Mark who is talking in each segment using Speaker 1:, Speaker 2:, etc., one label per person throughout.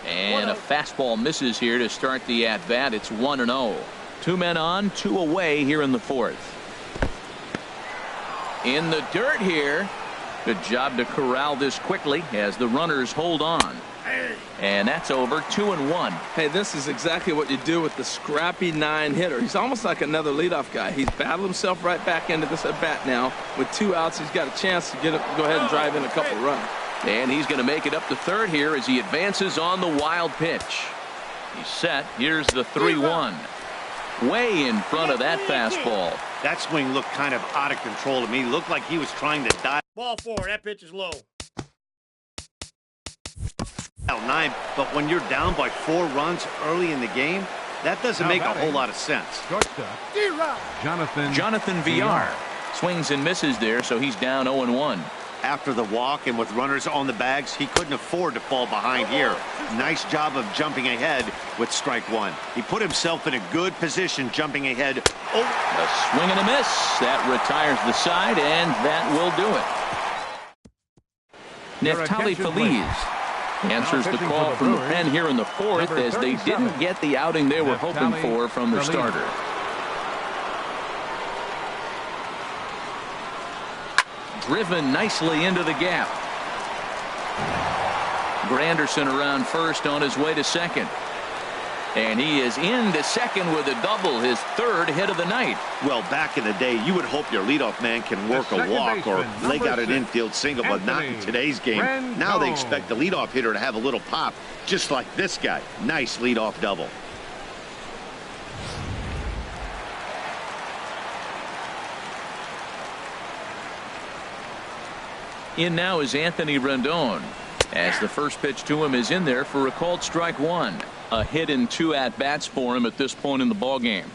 Speaker 1: And a fastball misses here to start the at-bat. It's 1-0. 2 men on, 2 away here in the fourth. In the dirt here. Good job to corral this quickly as the runners hold on. And that's over. 2-1.
Speaker 2: Hey, this is exactly what you do with the scrappy 9 hitter. He's almost like another leadoff guy. He's battled himself right back into this at bat now. With 2 outs, he's got a chance to go ahead and drive in a couple runs.
Speaker 1: And he's going to make it up to third here as he advances on the wild pitch. He's set. Here's the 3-1. Way in front of that fastball.
Speaker 3: That swing looked kind of out of control to me. Looked like he was trying to dive.
Speaker 4: Ball 4. That pitch is low.
Speaker 3: 9, but when you're down by 4 runs early in the game, that doesn't make a whole lot of sense.
Speaker 1: Jonathan VR swings and misses there, so he's down 0-1.
Speaker 3: After the walk and with runners on the bags, he couldn't afford to fall behind here. Nice job of jumping ahead with strike 1. He put himself in a good position jumping ahead.
Speaker 1: Oh, a swing and a miss. That retires the side, and that will do it. Neftali Feliz answers the call from the pen here in the fourth as they didn't get the outing they were hoping for from their starter. Driven nicely into the gap. Granderson around first on his way to second. And he is into second with a double, his 3rd hit of the night.
Speaker 3: Well, back in the day, you would hope your leadoff man can work a walk or leg out an infield single, but not in today's game. Now they expect the leadoff hitter to have a little pop, just like this guy. Nice leadoff double.
Speaker 1: In now is Anthony Rendon, as the first pitch to him is in there for a called strike 1. A hit in 2 at-bats for him at this point in the ballgame.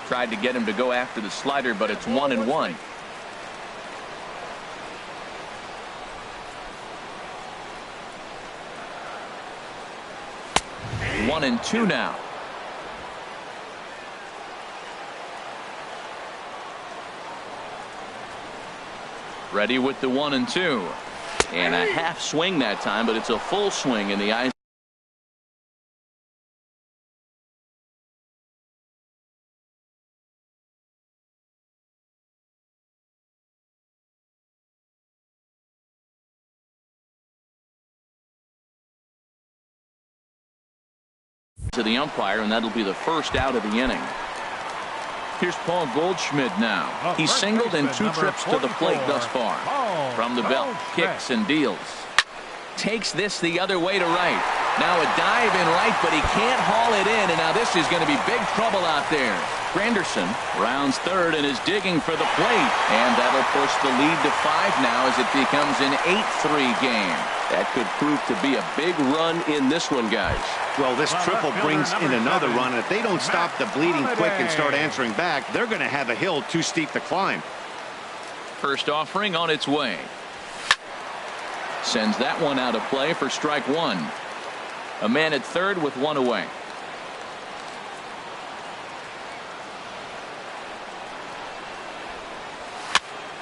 Speaker 1: Tried to get him to go after the slider, but it's 1-1. 1-2 now. Ready with the 1-2. And a half swing that time, but it's a full swing in the eyes. To the umpire, and that'll be the first out of the inning. Here's Paul Goldschmidt now. He's singled in 2 trips to the plate thus far. From the belt, kicks and deals. Takes this the other way to right. Now a dive in right, but he can't haul it in, and now this is going to be big trouble out there. Granderson rounds third and is digging for the plate, and that'll push the lead to 5 now as it becomes an 8-3 game. That could prove to be a big run in this one, guys.
Speaker 3: Well, this triple brings in another run, and if they don't stop the bleeding quick and start answering back, they're going to have a hill too steep to climb.
Speaker 1: First offering on its way. Sends that one out of play for strike 1. A man at third with 1 away.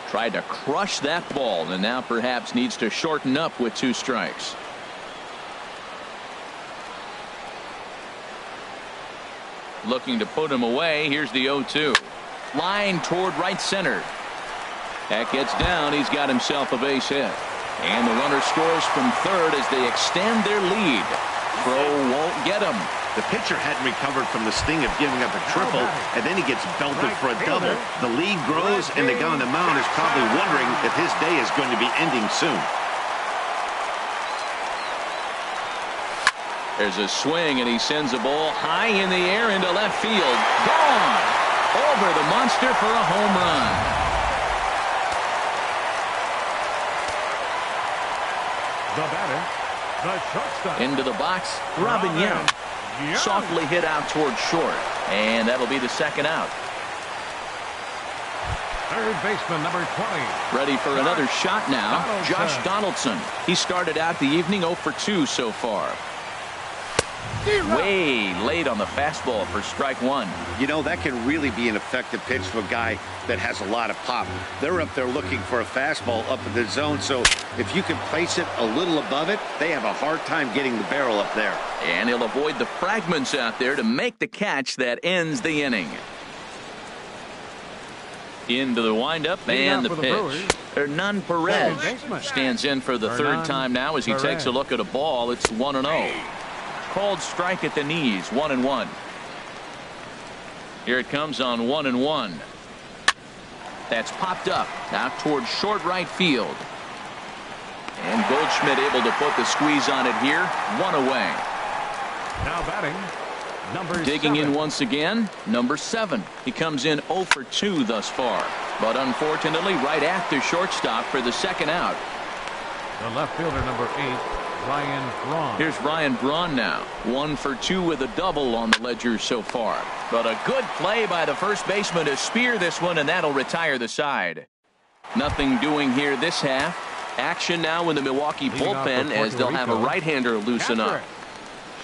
Speaker 1: Tried to crush that ball, and now perhaps needs to shorten up with 2 strikes. Looking to put him away. Here's the 0-2. Line toward right center. That gets down. He's got himself a base hit. And the runner scores from third as they extend their lead. Throw won't get him.
Speaker 3: The pitcher hadn't recovered from the sting of giving up a triple, and then he gets belted for a double. The lead grows, and the guy on the mound is probably wondering if his day is going to be ending soon.
Speaker 1: There's a swing, and he sends a ball high in the air into left field. Gone! Over the monster for a home run.
Speaker 5: The batter, the shortstop.
Speaker 1: Into the box, Robin Young. Softly hit out towards short, and that'll be the second out.
Speaker 5: Third baseman number 20.
Speaker 1: Ready for another shot now. Josh Donaldson. He started out the evening 0 for 2 so far. Way late on the fastball for strike one.
Speaker 3: You know, that can really be an effective pitch for a guy that has a lot of pop. They're up there looking for a fastball up in the zone, so if you can place it a little above it, they have a hard time getting the barrel up there.
Speaker 1: And he'll avoid the fragments out there to make the catch that ends the inning. Into the windup and the pitch. Hernan Perez stands in for the third time now as he takes a look at a ball. It's 1-0. Called strike at the knees, 1-1. Here it comes on 1-1. That's popped up out towards short right field. And Goldschmidt able to put the squeeze on it here. One away.
Speaker 5: Now batting, number
Speaker 1: Digging
Speaker 5: 7.
Speaker 1: in once again, number 7. He comes in 0 for 2 thus far. But unfortunately, right at the shortstop for the second out.
Speaker 5: The left fielder, number 8. Ryan Braun.
Speaker 1: Here's Ryan Braun now. 1 for 2 with a double on the ledger so far. But a good play by the first baseman to spear this one, and that'll retire the side. Nothing doing here this half. Action now in the Milwaukee bullpen as they'll have a right-hander loosen up.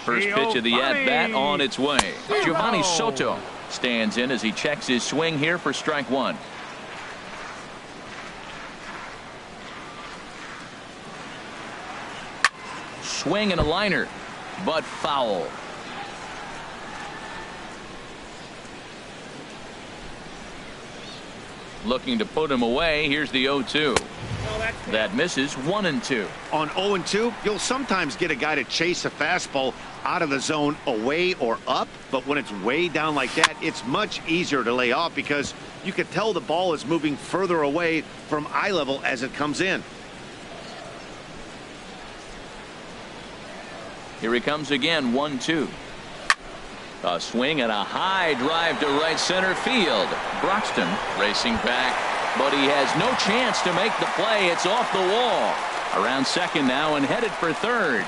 Speaker 1: First pitch of the at-bat on its way. Giovanni Soto stands in as he checks his swing here for strike one. Swing and a liner, but foul. Looking to put him away. Here's the 0-2. That misses. 1-2.
Speaker 3: On 0-2, you'll sometimes get a guy to chase a fastball out of the zone away or up, but when it's way down like that, it's much easier to lay off because you can tell the ball is moving further away from eye level as it comes in.
Speaker 1: Here he comes again, 1-2. A swing and a high drive to right center field. Broxton racing back, but he has no chance to make the play. It's off the wall. Around second now and headed for third.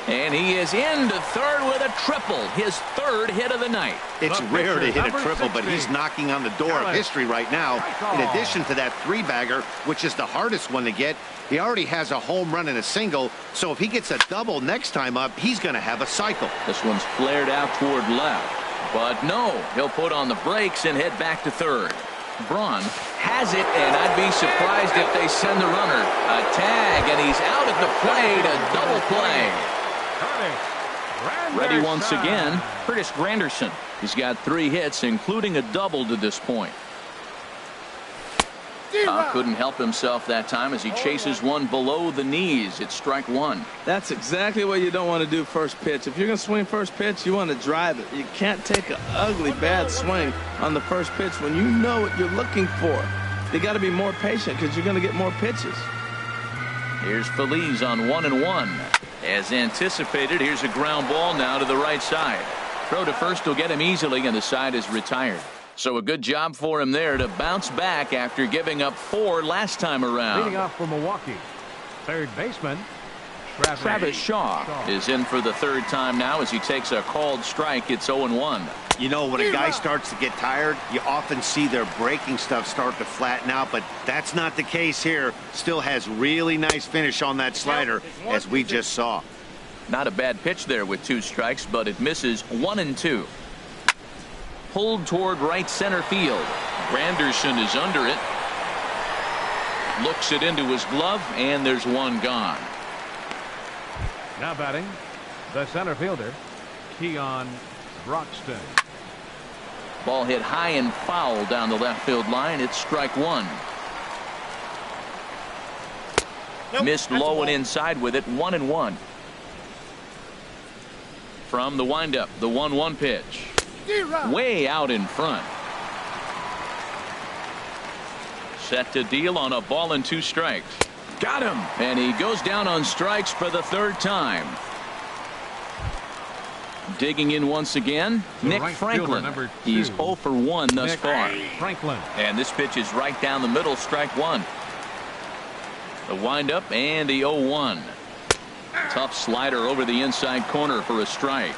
Speaker 1: And he is into third with a triple, his third hit of the night.
Speaker 3: It's rare to hit a triple, but he's knocking on the door of history right now. In addition to that three-bagger, which is the hardest one to get, he already has a home run and a single, so if he gets a double next time up, he's going to have a cycle.
Speaker 1: This one's flared out toward left, but no, he'll put on the brakes and head back to third. Braun has it, and I'd be surprised if they send the runner. A tag, and he's out at the plate, a double play. Ready once again, Curtis Granderson. He's got 3 hits, including a double to this point. Couldn't help himself that time as he chases one below the knees. It's strike one.
Speaker 2: That's exactly what you don't want to do first pitch. If you're going to swing first pitch, you want to drive it. You can't take an ugly, bad swing on the first pitch when you know what you're looking for. You got to be more patient because you're going to get more pitches.
Speaker 1: Here's Feliz on 1-1. As anticipated, here's a ground ball now to the right side. Throw to first will get him easily, and the side is retired. So a good job for him there to bounce back after giving up 4 last time around.
Speaker 5: Leading off for Milwaukee, third baseman
Speaker 1: Travis Shaw is in for the third time now as he takes a called strike. It's 0-1.
Speaker 3: You know, when a guy starts to get tired, you often see their breaking stuff start to flatten out, but that's not the case here. Still has really nice finish on that slider, as we just saw.
Speaker 1: Not a bad pitch there with 2 strikes, but it misses. 1-2. Pulled toward right center field. Granderson is under it. Looks it into his glove, and there's one gone.
Speaker 5: Now batting, the center fielder, Keon Broxton.
Speaker 1: Ball hit high and foul down the left field line. It's strike one. Missed low and inside with it. 1-1. From the windup, the 1-1 pitch. Way out in front. Set to deal on a ball and 2 strikes. Got him. And he goes down on strikes for the third time. Digging in once again, Nick Franklin. He's 0 for 1 thus far.
Speaker 5: Franklin.
Speaker 1: And this pitch is right down the middle, strike one. The windup and the 0-1. Tough slider over the inside corner for a strike.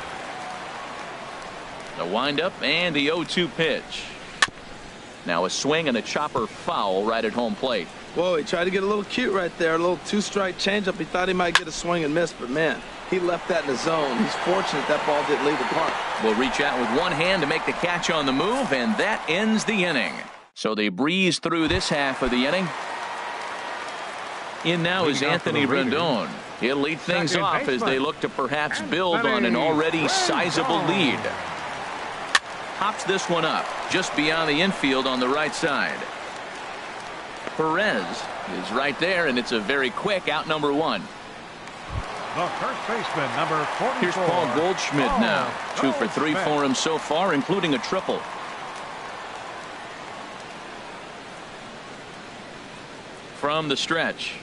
Speaker 1: The windup and the 0-2 pitch. Now a swing and a chopper foul right at home plate.
Speaker 2: Whoa, he tried to get a little cute right there. A little 2-strike changeup. He thought he might get a swing and miss, but man, He left that in the zone. He's fortunate that ball didn't leave the park.
Speaker 1: Will reach out with one hand to make the catch on the move, and that ends the inning. So they breeze through this half of the inning. In now is Anthony Rendon. He'll lead things off as they look to perhaps build on an already sizable lead. Hops this one up just beyond the infield on the right side. Perez is right there, and it's a very quick out number one.
Speaker 5: The first baseman, number 44.
Speaker 1: Here's Paul Goldschmidt now. 2 for 3 for him so far, including a triple. From the stretch.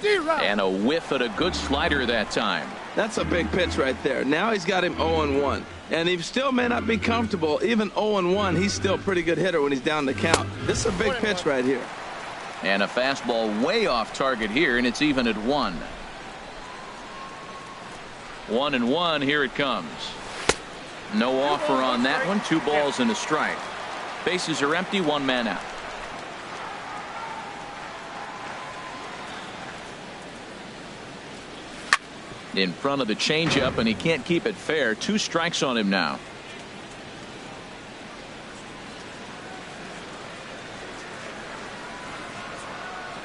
Speaker 1: And a whiff at a good slider that time.
Speaker 2: That's a big pitch right there. Now he's got him 0-1. And he still may not be comfortable. Even 0-1, he's still a pretty good hitter when he's down the count. This is a big pitch right here.
Speaker 1: And a fastball way off target here, and it's even at 1. 1-1, here it comes. No offer on that one. 2 balls and a strike. Bases are empty, 1 man out. In front of the changeup, and he can't keep it fair. 2 strikes on him now.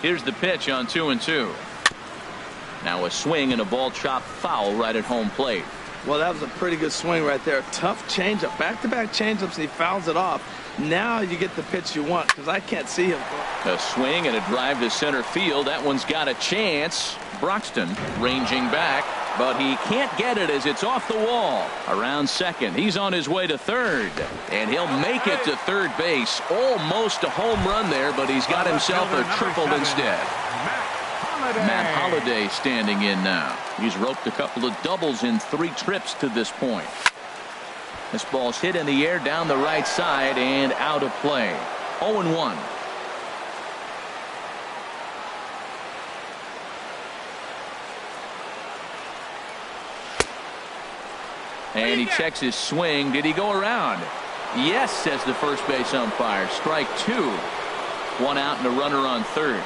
Speaker 1: Here's the pitch on 2-2. Now a swing and a ball chopped foul right at home plate.
Speaker 2: Well, that was a pretty good swing right there. Tough changeup. Back-to-back changeups, and he fouls it off. Now you get the pitch you want, because I can't see him.
Speaker 1: A swing and a drive to center field. That one's got a chance. Broxton ranging back, but he can't get it as it's off the wall. Around second. He's on his way to third, and he'll make it to third base. Almost a home run there, but he's got himself a triple instead. Matt Holliday standing in now. He's roped a couple of doubles in 3 trips to this point. This ball's hit in the air down the right side and out of play. 0-1. And he checks his swing. Did he go around? Yes, says the first base umpire. Strike 2. 1 out and a runner on third.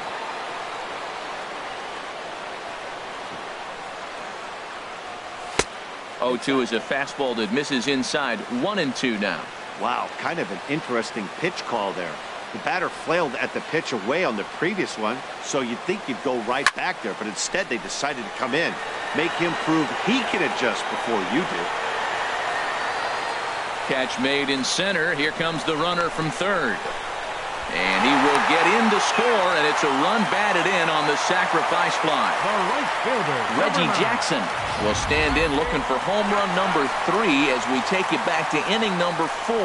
Speaker 1: 0-2 is a fastball that misses inside. 1-2 now.
Speaker 3: Wow, kind of an interesting pitch call there. The batter flailed at the pitch away on the previous one, so you'd think you'd go right back there, but instead they decided to come in, make him prove he can adjust before you do.
Speaker 1: Catch made in center. Here comes the runner from third. And he will get in to score, and it's a run batted in on the sacrifice fly.
Speaker 5: The right fielder,
Speaker 1: Reggie Jackson will stand in looking for home run number 3 as we take you back to inning number 4.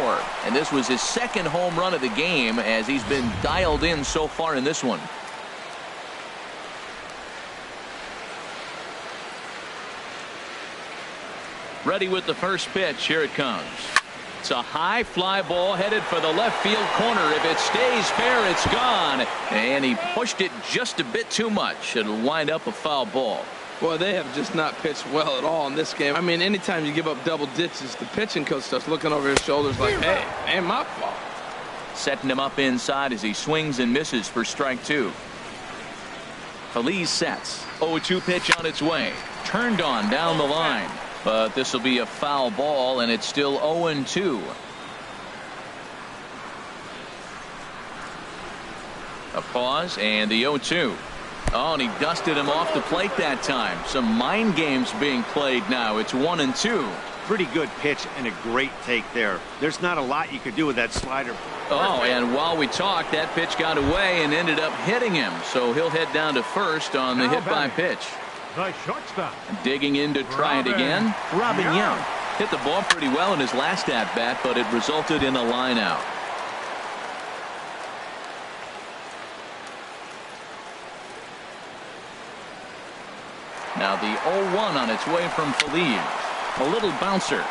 Speaker 1: And this was his second home run of the game as he's been dialed in so far in this one. Ready with the first pitch. Here it comes. It's a high fly ball headed for the left field corner. If it stays fair, it's gone. And he pushed it just a bit too much. It'll wind up a foul ball.
Speaker 2: Boy, they have just not pitched well at all in this game. I mean, anytime you give up double ditches, the pitching coach starts looking over his shoulders like, hey, ain't my fault.
Speaker 1: Setting him up inside as he swings and misses for strike 2. Feliz sets. 0-2 pitch on its way. Turned on down the line. But this will be a foul ball, and it's still 0-2. A pause, and the 0-2. Oh, and he dusted him off the plate that time. Some mind games being played now. It's 1-2.
Speaker 3: Pretty good pitch and a great take there. There's not a lot you could do with that slider.
Speaker 1: Oh, and while we talked, that pitch got away and ended up hitting him. So he'll head down to first on the hit by pitch.
Speaker 5: The shortstop.
Speaker 1: Digging in to try it again. Robin Young hit the ball pretty well in his last at bat, but it resulted in a line out. Now the 0-1 on its way from Feliz. A little bouncer.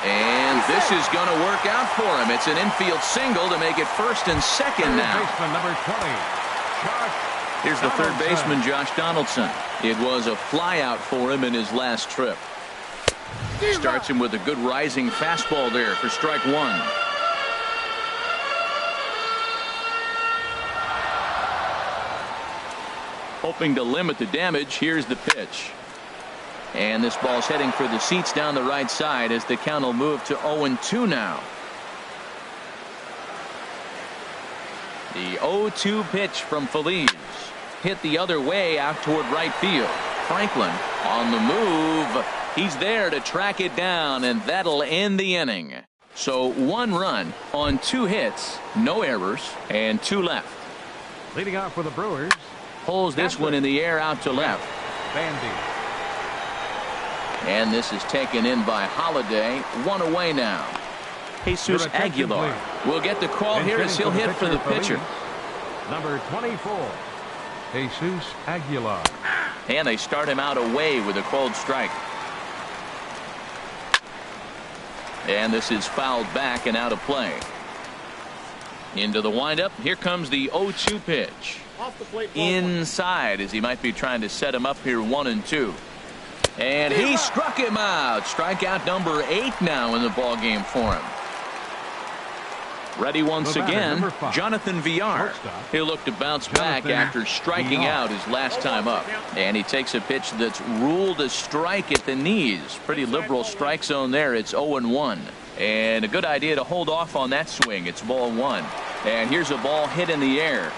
Speaker 1: And this is going to work out for him. It's an infield single to make it first and second now.
Speaker 5: Baseman number 20, Josh.
Speaker 1: Here's the third baseman, Josh Donaldson. It was a fly out for him in his last trip. Starts him with a good rising fastball there for strike 1. Hoping to limit the damage. Here's the pitch. And this ball's heading for the seats down the right side as the count will move to 0-2 now. The 0-2 pitch from Feliz. Hit the other way out toward right field. Franklin on the move. He's there to track it down, and that'll end the inning. So 1 run on 2 hits, no errors, and 2 left.
Speaker 5: Leading off for the Brewers.
Speaker 1: Pulls this one in the air out to left.
Speaker 5: Bandy.
Speaker 1: And this is taken in by Holiday. 1 away now. Jesus Aguilar will get the call here as he'll hit for the pitcher.
Speaker 5: Number 24, Jesus Aguilar.
Speaker 1: And they start him out away with a called strike. And this is fouled back and out of play. Into the windup. Here comes the 0-2 pitch. Inside as he might be trying to set him up here 1-2. And he struck him out. Strikeout number 8 now in the ball game for him. Ready once again, Jonathan Villar. He'll look to bounce back after striking out his last time up. And he takes a pitch that's ruled a strike at the knees. Pretty liberal strike zone there. It's 0-1. And a good idea to hold off on that swing. It's ball 1. And here's a ball hit in the air.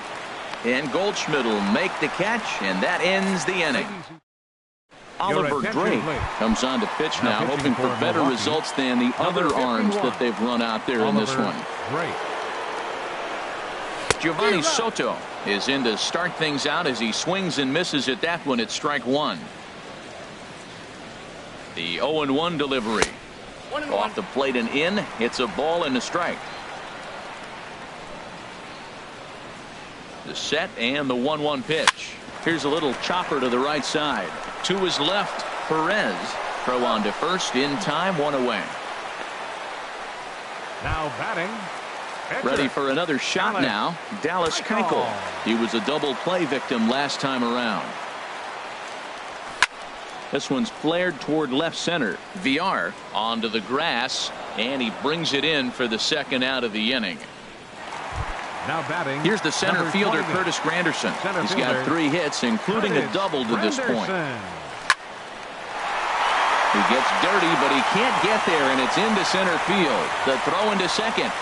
Speaker 1: And Goldschmidt will make the catch, and that ends the inning. Oliver Drake comes on to pitch now, hoping for better results than the other arms that they've run out there in this one. Giovanni Soto is in to start things out as he swings and misses at that one at strike 1. The 0-1 delivery. Off the plate and in. It's a ball and a strike. The set and the 1-1 pitch. Here's a little chopper to the right side. To his left, Perez. Throw on to first in time, 1 away.
Speaker 5: Now batting.
Speaker 1: Ready for another shot now. Dallas Keuchel. He was a double play victim last time around. This one's flared toward left center. Villar onto the grass, and he brings it in for the second out of the inning.
Speaker 5: Now batting.
Speaker 1: Here's the center fielder, Curtis Granderson. He's got 3 hits, including a double to this point. He gets dirty, but he can't get there, and it's into center field. The throw into second.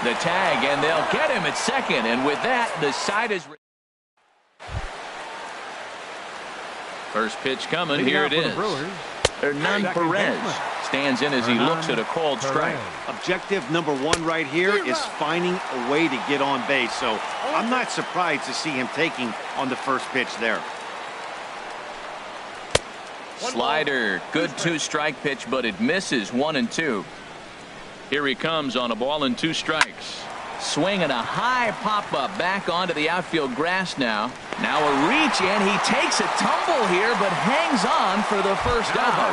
Speaker 1: The tag, and they'll get him at second, and with that, the side is... First pitch coming. Here it is. Hernan Perez stands in as he looks at a called strike.
Speaker 3: Objective number 1 right here is finding a way to get on base. So I'm not surprised to see him taking on the first pitch there.
Speaker 1: Slider. Good 2-strike pitch, but it misses. 1-2. Here he comes on a ball and 2 strikes. Swing and a high pop-up back onto the outfield grass now. Now a reach, and he takes a tumble here, but hangs on for the first out.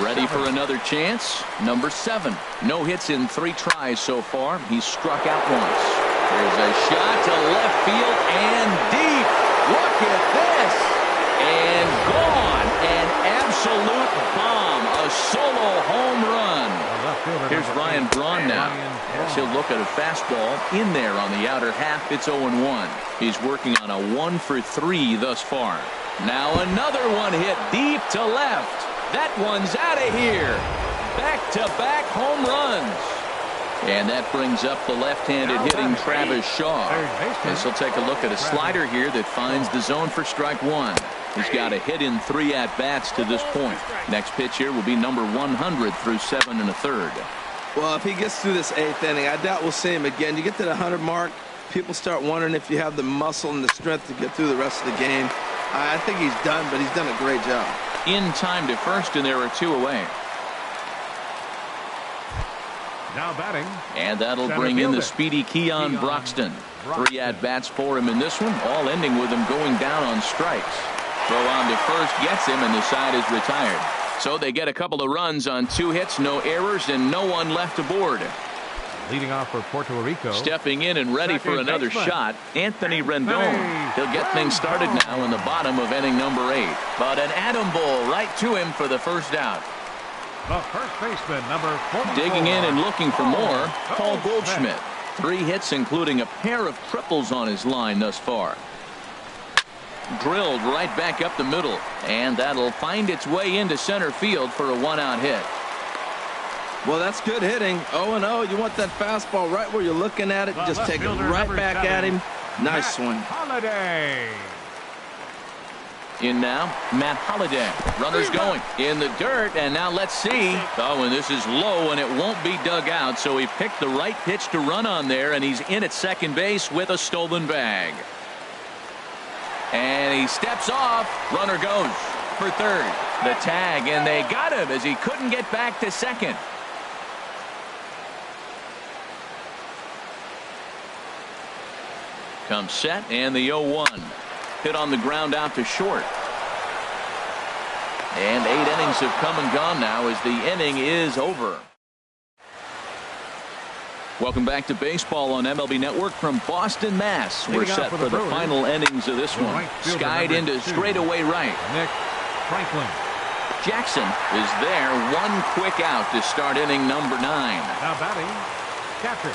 Speaker 1: Ready for another chance. Number 7. No hits in 3 tries so far. He's struck out once. There's a shot to left field and deep. Look at this. And gone. An absolute bomb. A solo home run. Here's Ryan Braun now. As he'll look at a fastball in there on the outer half. It's 0-1. He's working on a 1 for 3 thus far. Now another one hit deep to left. That one's out of here. Back-to-back home runs. And that brings up the left-handed hitting Travis Shaw. As he'll take a look at a slider here that finds the zone for strike 1. He's got a hit in 3 at-bats to this point. Next pitch here will be number 100 through 7 1/3.
Speaker 2: Well, if he gets through this 8th inning, I doubt we'll see him again. You get to the 100 mark, people start wondering if you have the muscle and the strength to get through the rest of the game. I think he's done, but he's done a great job.
Speaker 1: In time to first, and there are 2 away.
Speaker 5: Now batting.
Speaker 1: And that'll bring in the speedy Keon Broxton. 3 at-bats for him in this one, all ending with him going down on strikes. Throw on to first gets him, and the side is retired. So they get a couple of runs on 2 hits, no errors, and no one left aboard.
Speaker 5: Leading off for Puerto Rico.
Speaker 1: Stepping in and ready for another shot, Anthony Rendon. He'll get things started now in the bottom of inning number 8. But an atom ball right to him for the first out.
Speaker 5: The first baseman, number 44.
Speaker 1: Digging in and looking for more, Paul Goldschmidt. 3 hits, including a pair of triples on his line thus far. Drilled right back up the middle, and that'll find its way into center field for a one-out hit.
Speaker 2: Well, that's good hitting. 0-0. You want that fastball right where you're looking at it. Just take it right back at him. Nice swing.
Speaker 5: Holliday.
Speaker 1: In now, Matt Holliday. Runners going in the dirt, and now let's see. Oh, and this is low, and it won't be dug out, so he picked the right pitch to run on there, and he's in at second base with a stolen bag. And he steps off. Runner goes for third. The tag, and they got him as he couldn't get back to second. Comes set, and the 0-1. Hit on the ground out to short. And 8 innings have come and gone now as the inning is over. Welcome back to baseball on MLB Network from Boston, Mass. We're set for the final innings of this one. Skied into straightaway right.
Speaker 5: Nick Franklin.
Speaker 1: Jackson is there. One quick out to start inning number 9.
Speaker 5: Now batting, catcher.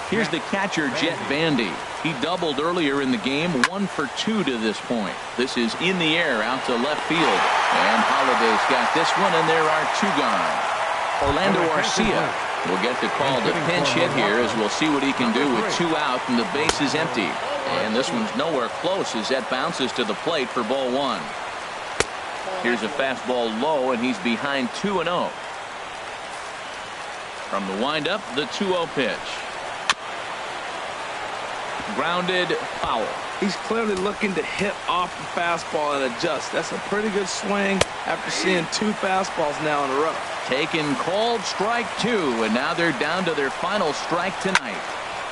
Speaker 1: Here's the catcher, Jet Bandy. He doubled earlier in the game, 1 for 2 to this point. This is in the air out to left field. And Holliday's got this one, and there are 2 gone. Orlando Arcia will get the call to pinch hit here as we'll see what he can do with 2 out and the base is empty. And this one's nowhere close as that bounces to the plate for ball 1. Here's a fastball low, and he's behind 2-0. From the windup, the 2-0 pitch. Grounded, foul.
Speaker 2: He's clearly looking to hit off the fastball and adjust. That's a pretty good swing after seeing 2 fastballs now in a row.
Speaker 1: Taken, called, strike 2, and now they're down to their final strike tonight.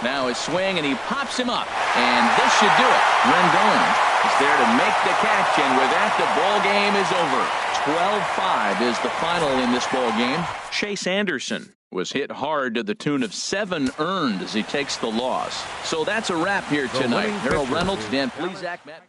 Speaker 1: Now his swing, and he pops him up, and this should do it. Rendon is there to make the catch, and with that, the ball game is over. 12-5 is the final in this ball game. Chase Anderson was hit hard to the tune of 7 earned as he takes the loss. So that's a wrap here tonight. Harold Reynolds, Dan Plesac, Matt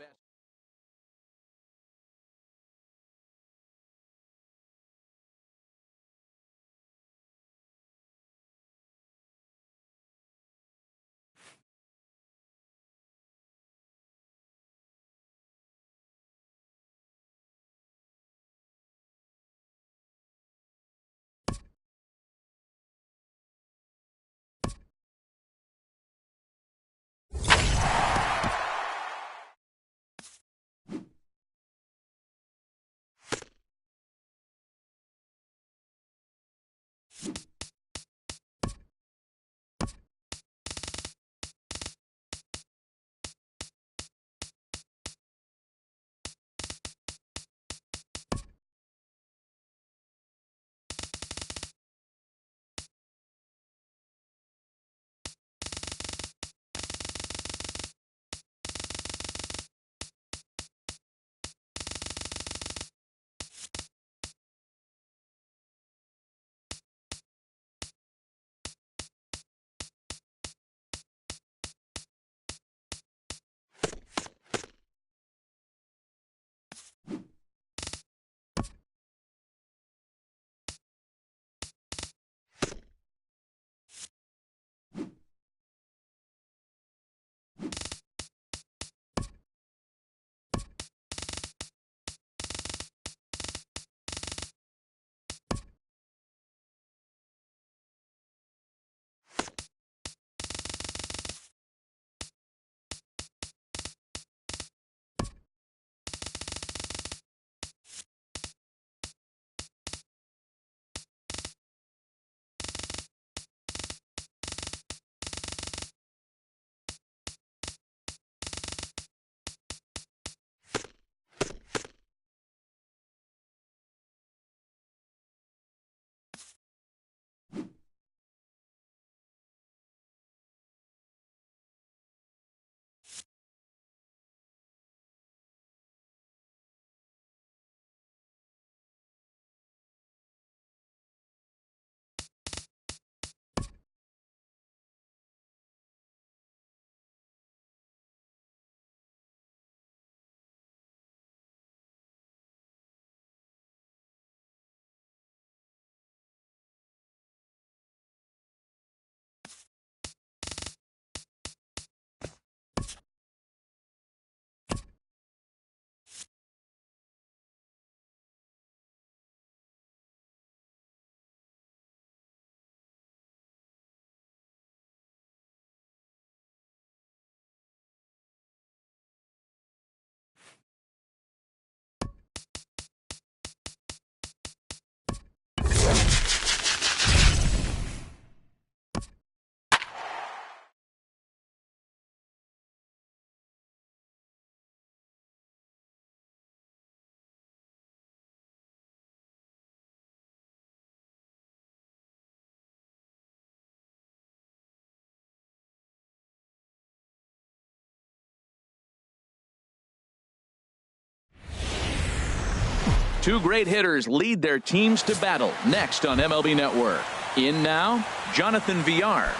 Speaker 1: Two great hitters lead their teams to battle next on MLB Network. In now, Jonathan Villar.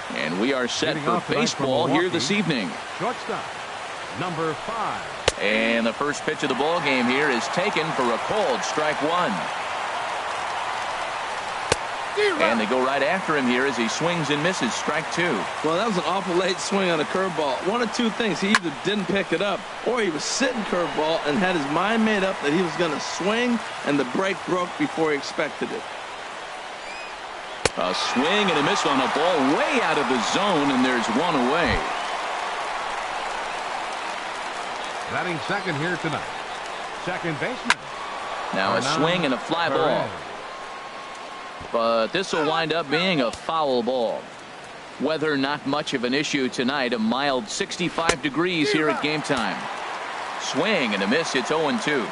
Speaker 1: And we are set for baseball here this evening.
Speaker 5: Shortstop, number 5.
Speaker 1: And the first pitch of the ball game here is taken for a called strike one. And they go right after him here as he swings and misses. Strike two.
Speaker 2: Well, that was an awful late swing on a curveball. One of two things. He either didn't pick it up or he was sitting curveball and had his mind made up that he was going to swing, and the break broke before he expected it.
Speaker 1: A swing and a miss on a ball way out of the zone, and there's one away.
Speaker 5: Batting second here tonight, second baseman.
Speaker 1: Now a swing and a fly ball. But this will wind up being a foul ball. Weather not much of an issue tonight. A mild 65 degrees here at game time. Swing and a miss. It's 0-2.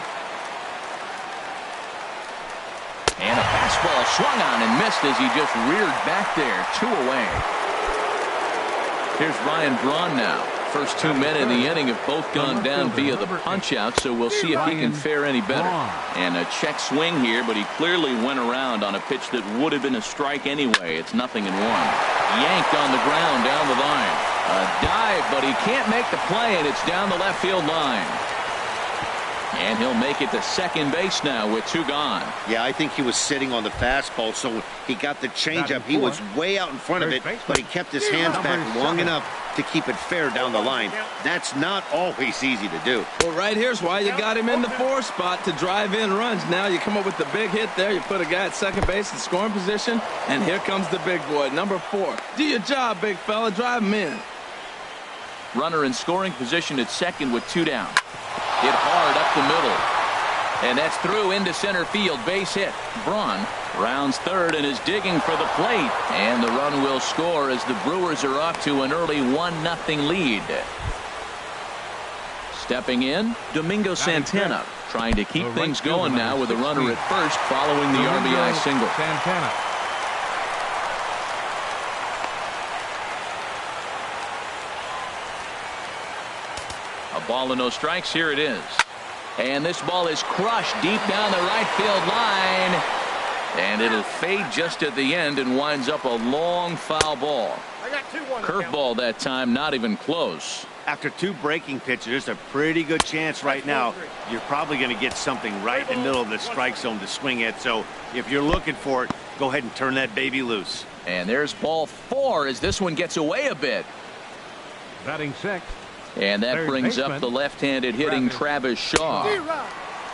Speaker 1: And a fastball swung on and missed as he just reared back there. 2 away. Here's Ryan Braun now. First 2 men in the inning have both gone down via the punch-out, so we'll see if he can fare any better. And a check swing here, but he clearly went around on a pitch that would have been a strike anyway. It's 0-1. Yanked on the ground down the line. A dive, but he can't make the play, and it's down the left field line. And he'll make it to second base now with 2 gone.
Speaker 3: Yeah, I think he was sitting on the fastball, so he got the changeup. He was way out in front of it, but he kept his hands back long enough to keep it fair down the line. That's not always easy to do.
Speaker 2: Well, right here's why you got him in the 4 spot to drive in runs. Now you come up with the big hit there. You put a guy at second base in scoring position, and here comes the big boy, number 4. Do your job, big fella. Drive him in.
Speaker 1: Runner in scoring position at second with 2 down. Hit hard up the middle. And that's through into center field. Base hit. Braun rounds third and is digging for the plate. And the run will score as the Brewers are off to an early 1-0 lead. Stepping in, Domingo Santana, trying to keep things going now with a runner at first following the RBI single.
Speaker 5: Santana.
Speaker 1: A ball and no strikes. Here it is. And this ball is crushed deep down the right field line. And it'll fade just at the end and winds up a long foul ball. Curveball that time, not even close.
Speaker 3: After 2 breaking pitches, there's a pretty good chance right now you're probably going to get something right in the middle of the strike zone to swing at. So if you're looking for it, go ahead and turn that baby loose.
Speaker 1: And there's ball 4 as this one gets away a bit.
Speaker 5: Batting sixth.
Speaker 1: And that brings up the left-handed hitting Travis Shaw.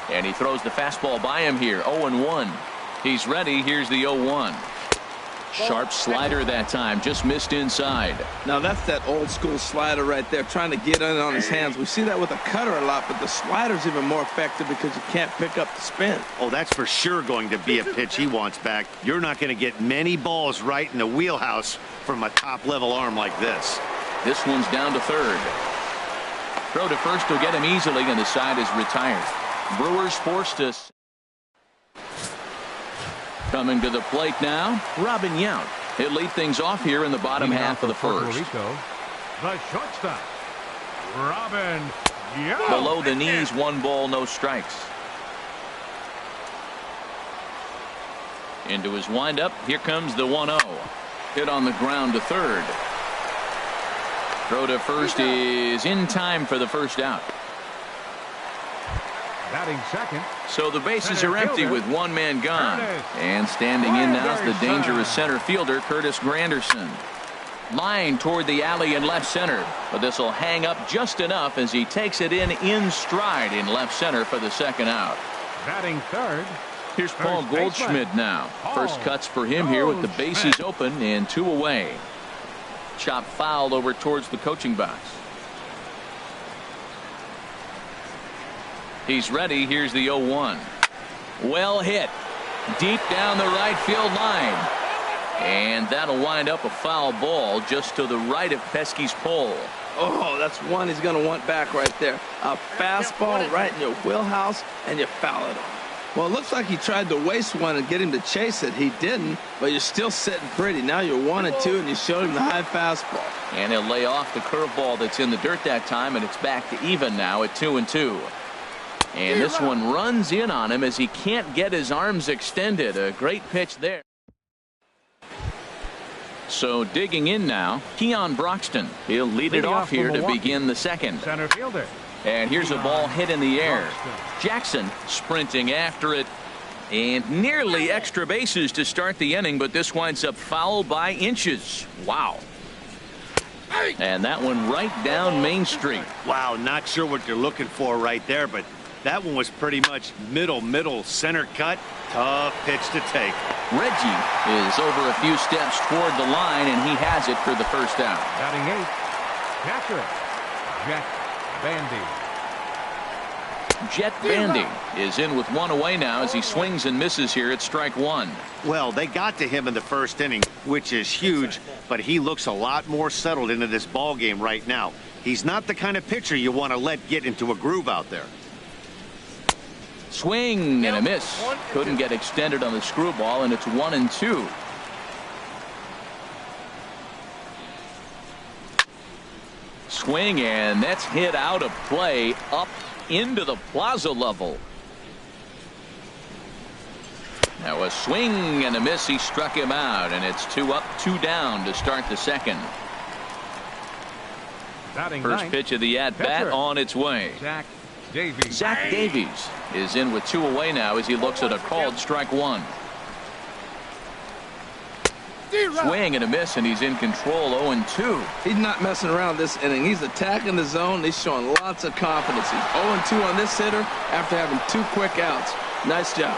Speaker 1: And he throws the fastball by him here. 0-1. He's ready. Here's the 0-1. Sharp slider that time. Just missed inside.
Speaker 2: Now that's that old school slider right there, trying to get in on his hands. We see that with a cutter a lot, but the slider's even more effective because you can't pick up the spin.
Speaker 3: Oh, that's for sure going to be a pitch he wants back. You're not going to get many balls right in the wheelhouse from a top-level arm like this.
Speaker 1: This one's down to third. Throw to first will get him easily, and the side is retired. Brewers forced to. Coming to the plate now, Robin Yount. He'll lead things off here in the bottom half of the first.
Speaker 5: The shortstop, Robin Yount.
Speaker 1: Below the knees, 1 ball, no strikes. Into his windup, here comes the 1-0. Hit on the ground to third. Throw to first is in time for the first out.
Speaker 5: Batting second.
Speaker 1: So the bases are empty with 1 man gone. And standing in now is the dangerous center fielder, Curtis Granderson. Line toward the alley in left center. But this will hang up just enough as he takes it in stride in left center for the second out.
Speaker 5: Batting third.
Speaker 1: Here's Paul Goldschmidt now. First cuts for him here with the bases open and 2 away. Chop fouled over towards the coaching box. He's ready. Here's the 0-1. Well hit. Deep down the right field line. And that'll wind up a foul ball just to the right of Pesky's pole.
Speaker 2: Oh, that's one he's going to want back right there. A fastball right in your wheelhouse, and you foul it off. Well, it looks like he tried to waste one and get him to chase it. He didn't, but you're still sitting pretty. Now you're 1-2, and you showed him the high fastball.
Speaker 1: And he'll lay off the curveball that's in the dirt that time, and it's back to even now at 2-2. And this one runs in on him as he can't get his arms extended. A great pitch there. So digging in now, Keon Broxton. He'll lead it off here to begin the second.
Speaker 5: Center fielder.
Speaker 1: And here's a ball hit in the air. Jackson sprinting after it. And nearly extra bases to start the inning, but this winds up foul by inches. Wow. And that one right down Main Street.
Speaker 3: Wow, not sure what you're looking for right there, but that one was pretty much middle center cut. Tough pitch to take.
Speaker 1: Reggie is over a few steps toward the line, and he has it for the first out.
Speaker 5: Batting 8th, catcher, Jet Bandy.
Speaker 1: Jet Bandy is in with one away now as he swings and misses here at strike one.
Speaker 3: Well, they got to him in the first inning, which is huge, but he looks a lot more settled into this ball game right now. He's not the kind of pitcher you want to let get into a groove out there.
Speaker 1: Swing and a miss. Couldn't get extended on the screwball, and it's 1-2. Swing, and that's hit out of play up into the plaza level. Now a swing and a miss. He struck him out, and it's 2 up, 2 down to start the second. First pitch of the at-bat on its way. Zach Davies is in with 2 away now as he looks at a called strike one. Swing and a miss, and he's in control. 0-2.
Speaker 2: He's not messing around this inning. He's attacking the zone. He's showing lots of confidence. He's 0-2 on this hitter after having 2 quick outs. Nice job.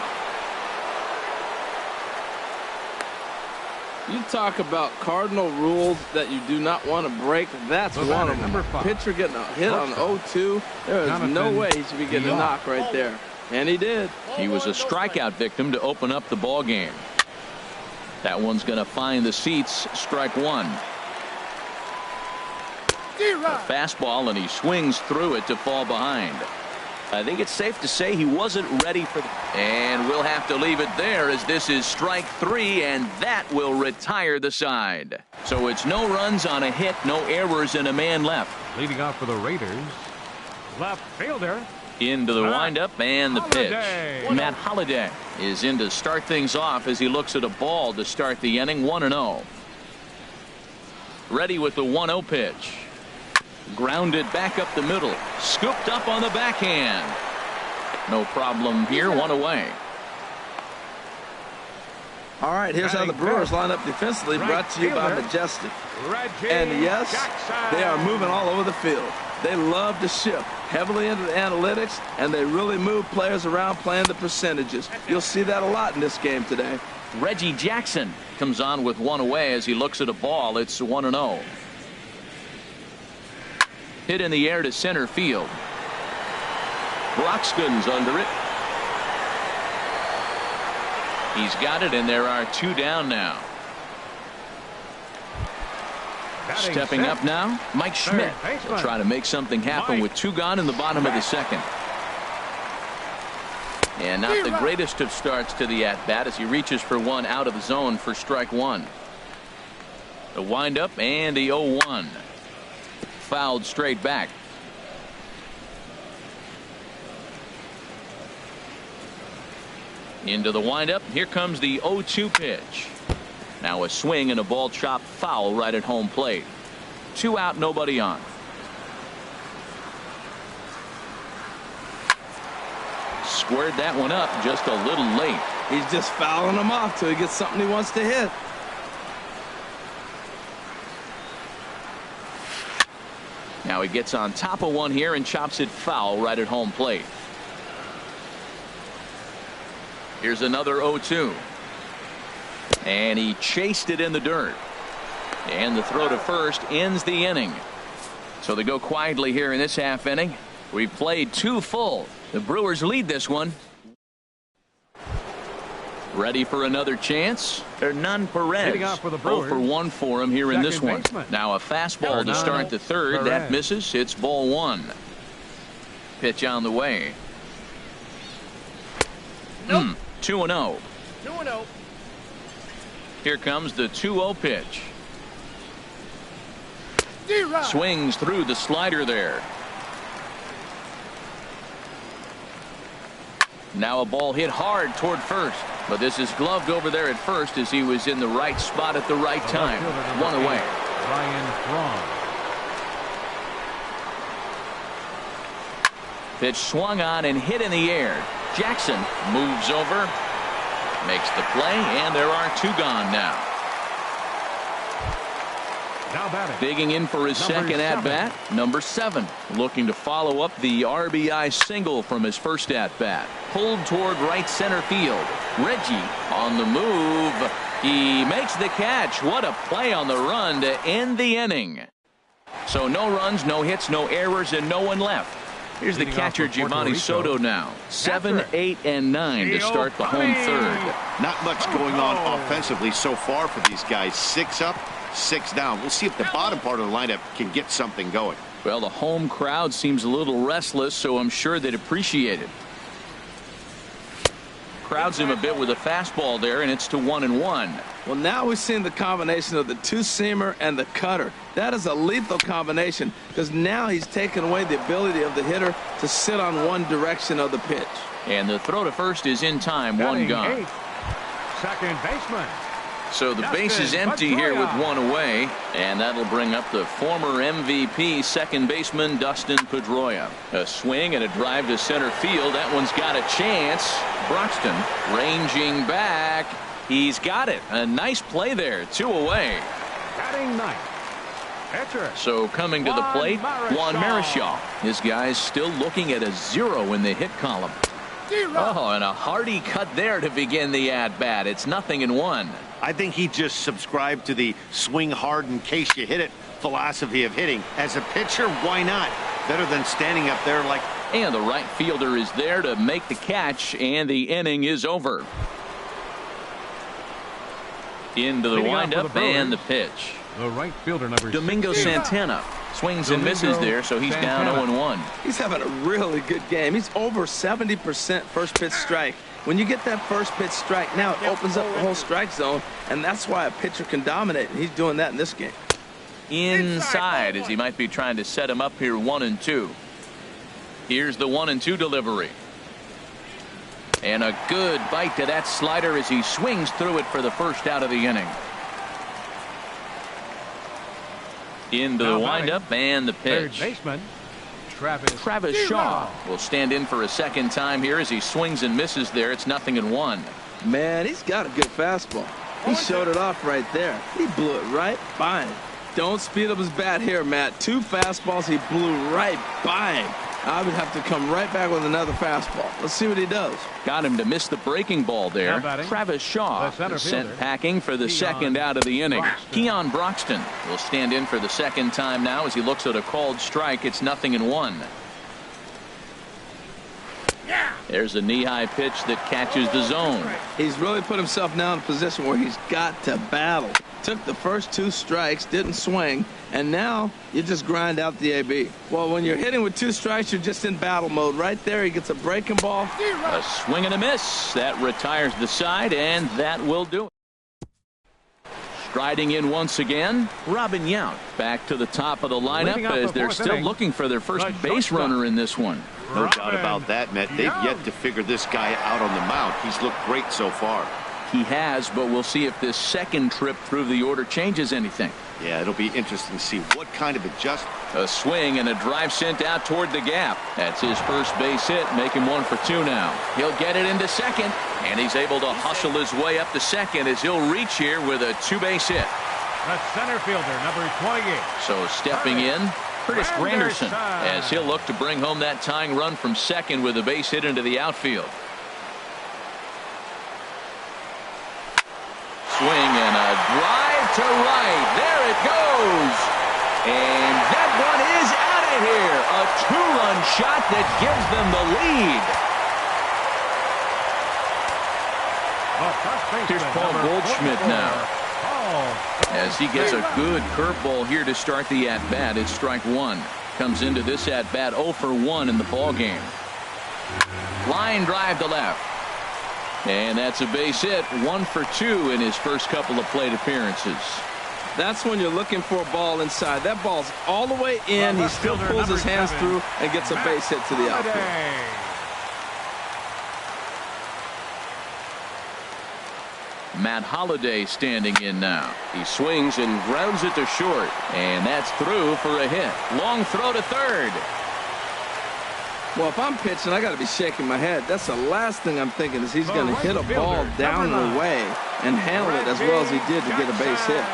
Speaker 2: You talk about cardinal rules that you do not want to break. That's one of them. Pitcher getting a hit on 0-2. There is no way he should be getting a knock right there. And he did.
Speaker 1: He was a strikeout victim to open up the ball game. That one's going to find the seats. Strike one. A fastball, and he swings through it to fall behind. I think it's safe to say he wasn't ready for and we'll have to leave it there as this is strike 3, and that will retire the side. So it's no runs on a hit, no errors, and a man left.
Speaker 5: Leading off for the Raiders, left fielder.
Speaker 1: Into the windup and the pitch. Matt Holliday is in to start things off as he looks at a ball to start the inning. 1-0. Ready with the 1-0 pitch. Grounded back up the middle. Scooped up on the backhand. No problem here. 1 away.
Speaker 2: All right, here's how the Brewers line up defensively, brought to you by Majestic. And yes, they are moving all over the field. They love to shift heavily into the analytics, and they really move players around playing the percentages. You'll see that a lot in this game today.
Speaker 1: Reggie Jackson comes on with 1 away as he looks at a ball. It's 1-0. Hit in the air to center field. Broxton's under it. He's got it, and there are 2 down now. Stepping up now, Mike Schmidt. He'll try to make something happen with 2 gone in the bottom of the second. And not the greatest of starts to the at-bat as he reaches for one out of the zone for strike one. The windup and the 0-1. Fouled straight back. Into the windup. Here comes the 0-2 pitch. Now a swing and a ball chopped foul right at home plate. 2 out, nobody on. Squared that one up just a little late.
Speaker 2: He's just fouling them off till he gets something he wants to hit.
Speaker 1: Now he gets on top of one here and chops it foul right at home plate. Here's another 0-2. And he chased it in the dirt. And the throw to first ends the inning. So they go quietly here in this half inning. We've played 2 full. The Brewers lead this one. Ready for another chance? Hernan Perez. 0 for 1 for him here in this one. Now a fastball to start the third. That misses. It's ball 1. Pitch on the way. 2-0.
Speaker 4: 2-0.
Speaker 1: Here comes the 2-0 pitch. Swings through the slider there. Now a ball hit hard toward first. But this is gloved over there at first as he was in the right spot at the right time. One away.
Speaker 5: Ryan Braun.
Speaker 1: Pitch swung on and hit in the air. Jackson moves over, makes the play, and there are two gone now.
Speaker 5: Now batting.
Speaker 1: Digging in for his second at-bat, number 7. Looking to follow up the RBI single from his first at-bat. Pulled toward right center field. Reggie on the move. He makes the catch. What a play on the run to end the inning. So no runs, no hits, no errors, and no one left. Here's the catcher, JIouis Soto now. 7, 8, and 9 to start the home third.
Speaker 3: Not much going on offensively so far for these guys. 6 up, 6 down. We'll see if the bottom part of the lineup can get something going.
Speaker 1: Well, the home crowd seems a little restless, so I'm sure they'd appreciate it. Crowds him a bit with a fastball there, and it's to 1-1.
Speaker 2: Well, now we've seen the combination of the two-seamer and the cutter. That is a lethal combination because now he's taken away the ability of the hitter to sit on one direction of the pitch.
Speaker 1: And the throw to first is in time. One gone.
Speaker 5: 8th. Second baseman.
Speaker 1: So the base is empty here with one away, and that'll bring up the former MVP second baseman Dustin Pedroia. A swing and a drive to center field. That one's got a chance. Broxton ranging back. He's got it. A nice play there. 2 away.
Speaker 5: Batting 9th. Pitcher.
Speaker 1: So coming to the plate, Juan Marichal. This guy's still looking at a 0 in the hit column. Oh, and a hearty cut there to begin the at-bat. It's 0-1.
Speaker 3: I think he just subscribed to the swing hard in case you hit it philosophy of hitting. As a pitcher, why not? Better than standing up there like...
Speaker 1: And the right fielder is there to make the catch, and the inning is over. Into the windup and the pitch.
Speaker 5: The right fielder, number
Speaker 1: Domingo
Speaker 5: 16.
Speaker 1: Santana swings and misses there, so he's down 0-1.
Speaker 2: He's having a really good game. He's over 70% first pitch strike. When you get that first pitch strike, now it opens up the whole strike zone, and that's why a pitcher can dominate, and he's doing that in this game.
Speaker 1: Inside, as he might be trying to set him up here 1-2. Here's the 1-2 delivery. And a good bite to that slider as he swings through it for the first out of the inning. Into the windup and the pitch.
Speaker 5: Third baseman,
Speaker 1: Travis Shaw will stand in for a second time here as he swings and misses there. It's 0-1.
Speaker 2: Man, he's got a good fastball. He showed it off right there. He blew it right by him. Don't speed up his bat here, Matt. 2 fastballs he blew right by him. I would have to come right back with another fastball. Let's see what he does.
Speaker 1: Got him to miss the breaking ball there. Travis Shaw is sent packing for the second out of the inning. Keon Broxton will stand in for the second time now as he looks at a called strike. It's 0-1. There's a knee-high pitch that catches the zone.
Speaker 2: He's really put himself now in a position where he's got to battle. Took the first 2 strikes, didn't swing, and now you just grind out the AB. Well, when you're hitting with 2 strikes, you're just in battle mode. Right there, he gets a breaking ball.
Speaker 1: A swing and a miss. That retires the side, and that will do it. Striding in once again, Robin Yount back to the top of the lineup as they're still looking for their first base runner in this one.
Speaker 3: No doubt about that, Matt. They've yet to figure this guy out on the mound. He's looked great so far.
Speaker 1: He has, but we'll see if this second trip through the order changes anything.
Speaker 3: Yeah, it'll be interesting to see what kind of adjustment.
Speaker 1: A swing and a drive sent out toward the gap. That's his first base hit, making 1 for 2 now. He'll get it into second, and he's able to hustle his way up to second as he'll reach here with a 2-base hit.
Speaker 5: The center fielder, number 28.
Speaker 1: So stepping in, Curtis Granderson, as he'll look to bring home that tying run from second with a base hit into the outfield. Swing and a drive to right. There it goes. And that one is out of here. A 2-run shot that gives them the lead. Here's Paul Goldschmidt now, as he gets a good curveball here to start the at-bat. It's strike 1. Comes into this at-bat 0 for 1 in the ball game. Line drive to left. And that's a base hit. 1 for 2 in his first couple of plate appearances.
Speaker 2: That's when you're looking for a ball inside. That ball's all the way in. He still pulls his hands through and gets a base hit to the outfield.
Speaker 1: Matt Holliday standing in now. He swings and grounds it to short, and that's through for a hit. Long throw to third.
Speaker 2: Well, if I'm pitching, I got to be shaking my head. That's the last thing I'm thinking is he's going to hit a ball down and away and handle it as well as he did to get a base hit.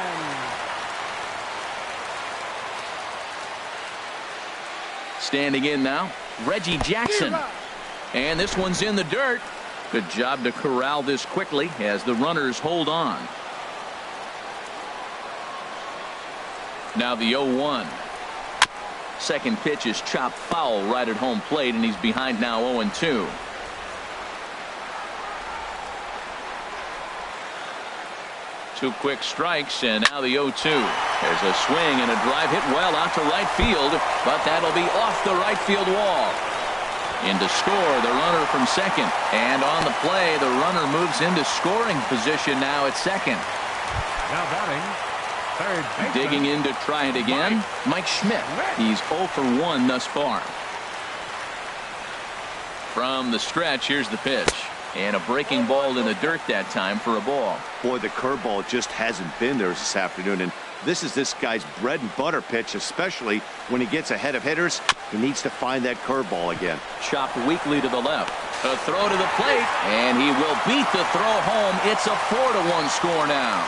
Speaker 1: Standing in now, Reggie Jackson. And this one's in the dirt. Good job to corral this quickly as the runners hold on. Now the 0-1. Second pitch is chopped foul right at home plate, and he's behind now 0-2. Two quick strikes, and now the 0-2. There's a swing and a drive hit well out to right field, but that'll be off the right field wall. In to score, the runner from second. And on the play, the runner moves into scoring position now at second.
Speaker 5: Now batting, third baseman.
Speaker 1: Digging in to try it again, Mike Schmidt. He's 0 for 1 thus far. From the stretch, here's the pitch. And a breaking ball in the dirt that time for a ball.
Speaker 3: Boy, the curveball just hasn't been there this afternoon, and this is this guy's bread and butter pitch, especially when he gets ahead of hitters. He needs to find that curveball again.
Speaker 1: Chopped weakly to the left. A throw to the plate, and he will beat the throw home. It's a 4-1 score now.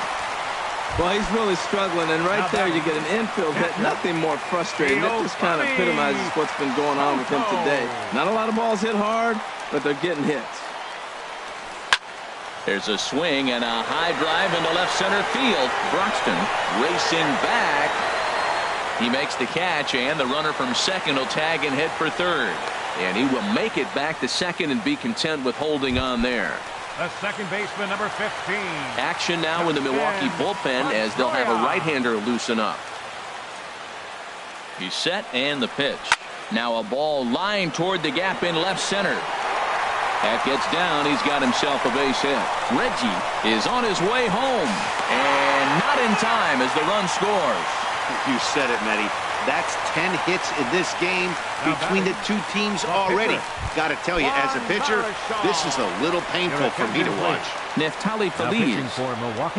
Speaker 2: Well, he's really struggling, and right there you get an infield hit. Nothing more frustrating. That just kind of epitomizes what's been going on with him today. Not a lot of balls hit hard, but they're getting hits.
Speaker 1: There's a swing and a high drive into left center field. Broxton racing back. He makes the catch, and the runner from second will tag and head for third. And he will make it back to second and be content with holding on there.
Speaker 5: The second baseman, number 15.
Speaker 1: Action now in the Milwaukee bullpen as they'll have a right-hander loosen up. He's set, and the pitch. Now a ball lined toward the gap in left center. That gets down. He's got himself a base hit. Reggie is on his way home, and not in time as the run scores.
Speaker 3: You said it, Matty. That's 10 hits in this game between the two teams already. Got to tell you, as a pitcher, this is a little painful for me to watch.
Speaker 1: Neftali Feliz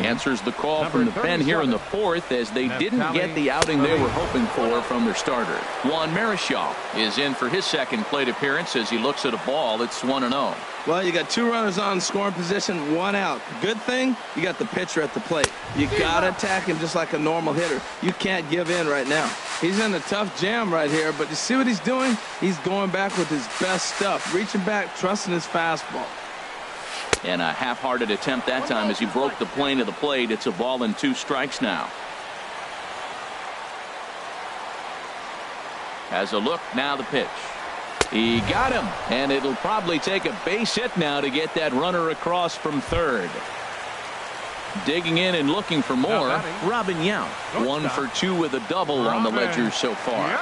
Speaker 1: answers the call from the pen here in the fourth as they didn't get the outing they were hoping for from their starter. Juan Marichal is in for his second plate appearance as he looks at a ball that's 1-0.
Speaker 2: Well, you got two runners on scoring position, one out. Good thing, you got the pitcher at the plate. You got to attack him just like a normal hitter. You can't give in right now. He's in a tough jam right here, but you see what he's doing? He's going back with his best stuff, reaching back, trusting his fastball.
Speaker 1: And a half-hearted attempt that time as he broke the plane of the plate. It's a ball and 2 strikes now. Has a look, now the pitch. He got him, and it'll probably take a base hit now to get that runner across from third. Digging in and looking for more, Robin Yount. 1 for 2 with a double on the ledger so far.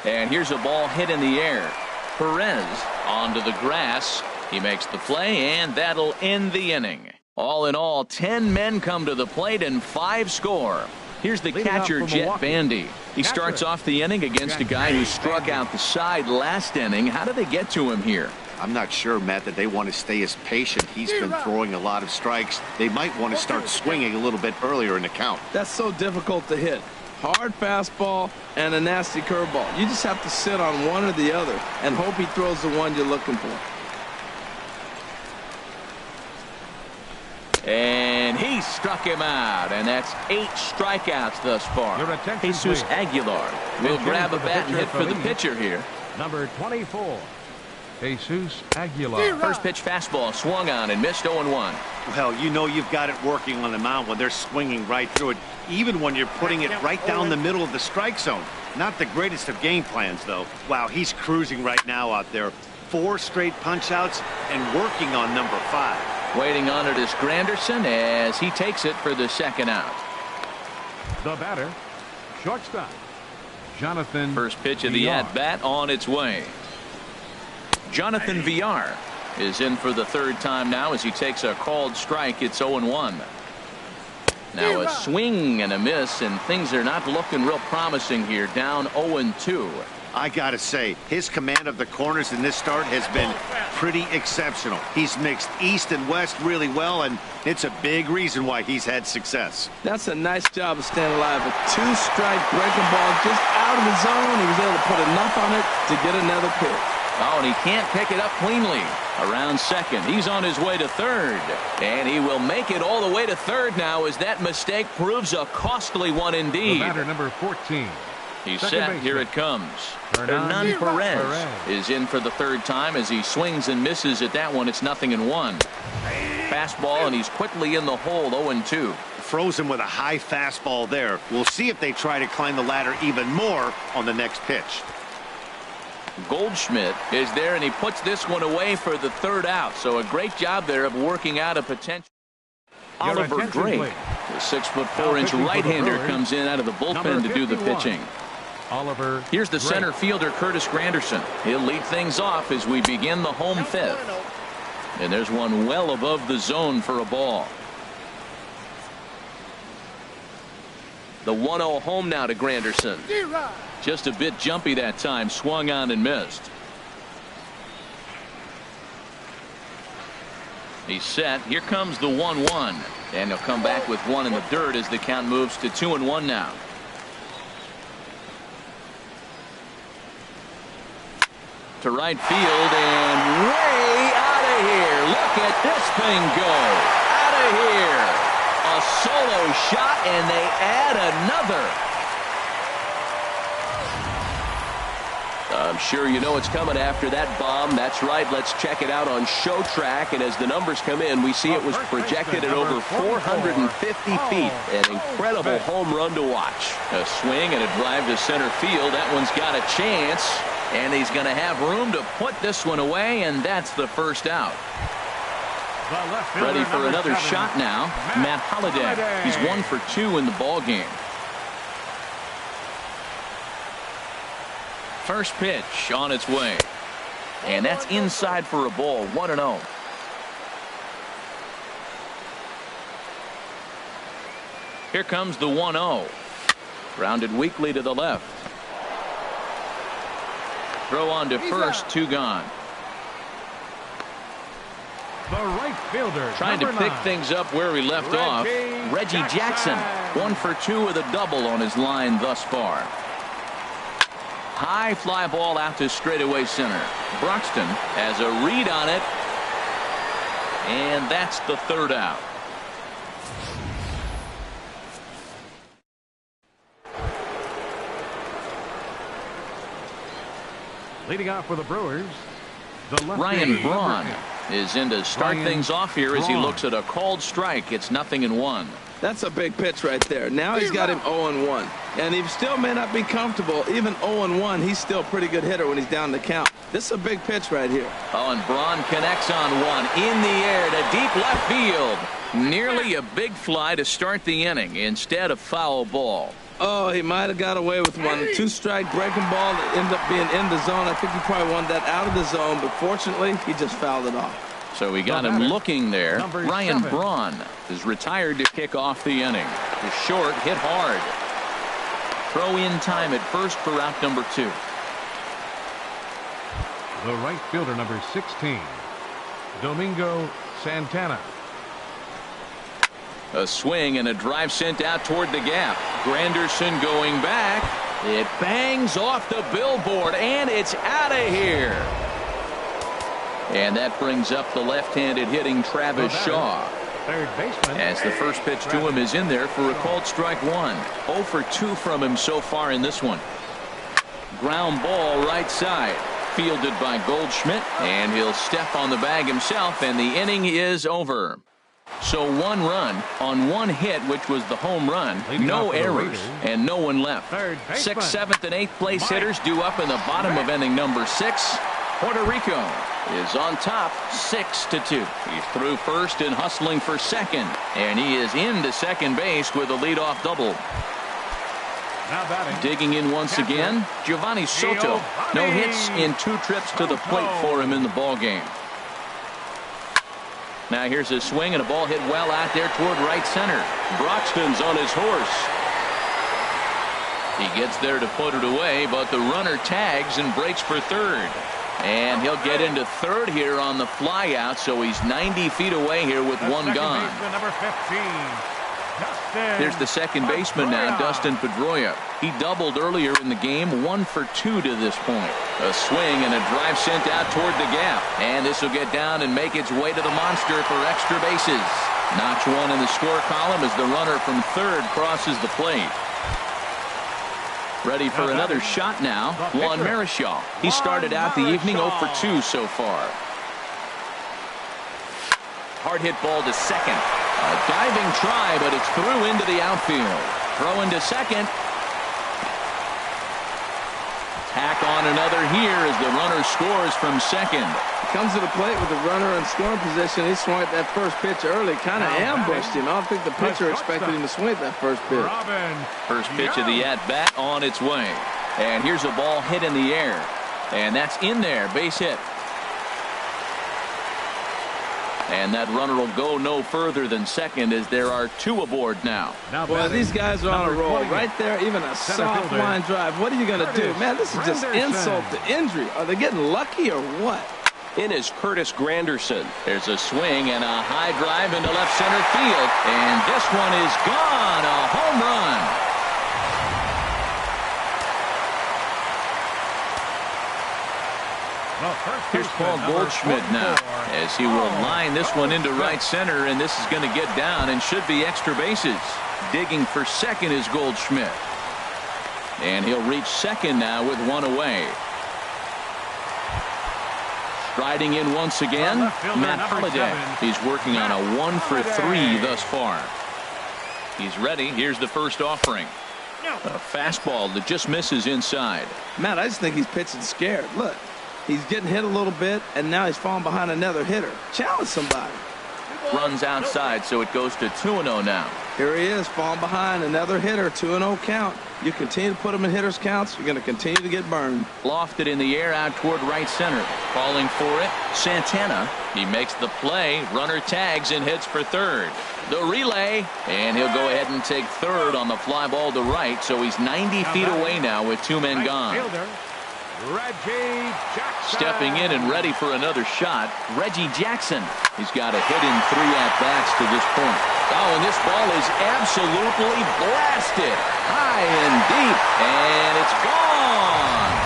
Speaker 1: And here's a ball hit in the air. Perez onto the grass. He makes the play, and that'll end the inning. All in all, 10 men come to the plate and 5 score. Here's the catcher, Jet Bandy. He starts off the inning against a guy who struck out the side last inning. How do they get to him here?
Speaker 3: I'm not sure, Matt, that they want to stay as patient. He's been throwing a lot of strikes. They might want to start swinging a little bit earlier in the count.
Speaker 2: That's so difficult to hit. Hard fastball and a nasty curveball. You just have to sit on one or the other and hope he throws the one you're looking for.
Speaker 1: And he struck him out, and that's 8 strikeouts thus far. Jesus Aguilar will grab a bat and hit for the pitcher here.
Speaker 5: Number 24, Jesus Aguilar.
Speaker 1: First pitch fastball swung on and missed 0-1.
Speaker 3: Well, you know you've got it working on the mound when they're swinging right through it, even when you're putting it right down the middle of the strike zone. Not the greatest of game plans, though. Wow, he's cruising right now out there. 4 straight punch-outs and working on number 5.
Speaker 1: Waiting on it is Granderson as he takes it for the second out.
Speaker 5: The batter, shortstop, Jonathan.
Speaker 1: First pitch of the at-bat on its way. Jonathan Villar is in for the third time now as he takes a called strike. It's 0-1. Now a swing and a miss, and things are not looking real promising here. Down 0-2.
Speaker 3: I gotta say, his command of the corners in this start has been pretty exceptional. He's mixed east and west really well, and it's a big reason why he's had success.
Speaker 2: That's a nice job of staying alive. A two-strike breaking ball just out of the zone. He was able to put enough on it to get another pitch.
Speaker 1: Oh, and he can't pick it up cleanly. Around second. He's on his way to third. And he will make it all the way to third now as that mistake proves a costly one indeed.
Speaker 5: The batter, number 14.
Speaker 1: He's
Speaker 5: Second
Speaker 1: set.
Speaker 5: baseman.
Speaker 1: Here it comes.
Speaker 5: Hernan
Speaker 1: Perez is in for the third time as he swings and misses at that one. It's 0-1. Fastball, and he's quickly in the hole, 0-2.
Speaker 3: Frozen with a high fastball there. We'll see if they try to climb the ladder even more on the next pitch.
Speaker 1: Goldschmidt is there, and he puts this one away for the third out. So a great job there of working out a potential. Oliver Drake, the 6'4" right-hander, comes in out of the bullpen to do the pitching.
Speaker 5: Oliver.
Speaker 1: Here's the
Speaker 5: Drake.
Speaker 1: center fielder, Curtis Granderson. He'll lead things off as we begin the home fifth. And there's one well above the zone for a ball. The 1-0 home now to Granderson. Just a bit jumpy that time. Swung on and missed. He's set. Here comes the 1-1. And he'll come back with one in the dirt as the count moves to 2-1 now. To right field and way out of here. Look at this thing go. Out of here. A solo shot, and they add another. I'm sure you know what's coming after that bomb. That's right. Let's check it out on Show Track. And as the numbers come in, we see it was projected at over 450 feet. An incredible home run to watch. A swing and a drive to center field. That one's got a chance. And he's going to have room to put this one away. And that's the first out. Ready for another shot now. Matt Holliday. He's 1 for 2 in the ball game. First pitch on its way. And that's inside for a ball. 1-0. Here comes the 1-0. Grounded weakly to the left. Throw on to first. 2 gone.
Speaker 5: The right fielder.
Speaker 1: Trying to pick things up where we left off. Reggie Jackson. 1 for 2 with a double on his line thus far. High fly ball out to straightaway center. Broxton has a read on it. And that's the third out.
Speaker 5: Leading off for the Brewers, the lefty,
Speaker 1: Ryan Braun is in to start
Speaker 5: Ryan
Speaker 1: things off here as he
Speaker 5: Braun.
Speaker 1: looks at a called strike. It's 0-1.
Speaker 2: That's a big pitch right there. Now he's got him 0-1. And he still may not be comfortable. Even 0-1, he's still a pretty good hitter when he's down the count. This is a big pitch right here.
Speaker 1: Oh, and Braun connects on one. In the air to deep left field. Nearly a big fly to start the inning instead of foul ball.
Speaker 2: Oh, he might have got away with one. 2-strike breaking ball that ended up being in the zone. I think he probably wanted that out of the zone, but fortunately, he just fouled it off.
Speaker 1: So we got him looking there.
Speaker 5: Number
Speaker 1: Ryan
Speaker 5: 7.
Speaker 1: Braun is retired to kick off the inning. The short hit hard. Throw in time at first for out number 2.
Speaker 5: The right fielder, number 16, Domingo Santana.
Speaker 1: A swing and a drive sent out toward the gap. Granderson going back. It bangs off the billboard, and it's out of here. And that brings up the left-handed hitting Travis Shaw.
Speaker 5: Third baseman.
Speaker 1: As the first pitch to him is in there for a called strike 1. 0 for 2 from him so far in this one. Ground ball right side. Fielded by Goldschmidt, and he'll step on the bag himself, and the inning is over. So 1 run on 1 hit, which was the home run. No errors, and no one left. 6th, 7th, and 8th place hitters due up in the bottom of inning number 6. Puerto Rico is on top 6-2. He's through first and hustling for second, and he is into second base with a leadoff double.
Speaker 5: Now batting.
Speaker 1: Digging in once again, Giovanni Soto. No hits in 2 trips to the plate for him in the ball game. Now here's a swing and a ball hit well out there toward right center. Broxton's on his horse. He gets there to put it away, but the runner tags and breaks for third. And he'll get into third here on the fly out, so he's 90 feet away here with one gone.
Speaker 5: Number 15.
Speaker 1: Here's the second baseman now, Dustin Pedroia. He doubled earlier in the game, 1 for 2 to this point. A swing and a drive sent out toward the gap. And this will get down and make its way to the monster for extra bases. Notch one in the score column as the runner from third crosses the plate. Ready for another shot now, Juan Marichal. He started out the evening 0 for 2 so far. Hard hit ball to second. A diving try, but it's through into the outfield. Throw into second. Tack on another here as the runner scores from second.
Speaker 2: He comes to the plate with the runner in scoring position. He swung at that first pitch early, kind of ambushed him. I don't think the pitcher expected him to swing at that first pitch.
Speaker 1: First pitch of the at-bat on its way. And here's a ball hit in the air. And that's in there, base hit. And that runner will go no further than second as there are 2 aboard now.
Speaker 2: Boy, these guys are on a roll. Right there, even a soft line drive. What are you going to do? Man, this is just insult to injury. Are they getting lucky or what?
Speaker 1: In is Curtis Granderson. There's a swing and a high drive into left center field. And this one is gone. A home run. Here's Paul Goldschmidt now as he will line this one into right center, and this is going to get down and should be extra bases. Digging for second is Goldschmidt. And he'll reach second now with 1 away. Striding in once again, Matt Holliday. He's working on a 1 for 3 thus far. He's ready. Here's the first offering. A fastball that just misses inside.
Speaker 2: Matt, I just think he's pitching scared. Look. He's getting hit a little bit, and now he's falling behind another hitter. Challenge somebody.
Speaker 1: Runs outside, so it goes to 2-0 now.
Speaker 2: Here he is, falling behind another hitter, 2-0 count. You continue to put him in hitters' counts, you're going to continue to get burned.
Speaker 1: Lofted in the air out toward right center. Calling for it, Santana. He makes the play, runner tags and heads for third. The relay, and he'll go ahead and take third on the fly ball to right, so he's 90 feet away now with 2 men gone.
Speaker 5: Reggie Jackson.
Speaker 1: Stepping in and ready for another shot, Reggie Jackson. He's got a hit in 3 at-bats to this point. Oh, and this ball is absolutely blasted. High and deep, and it's gone.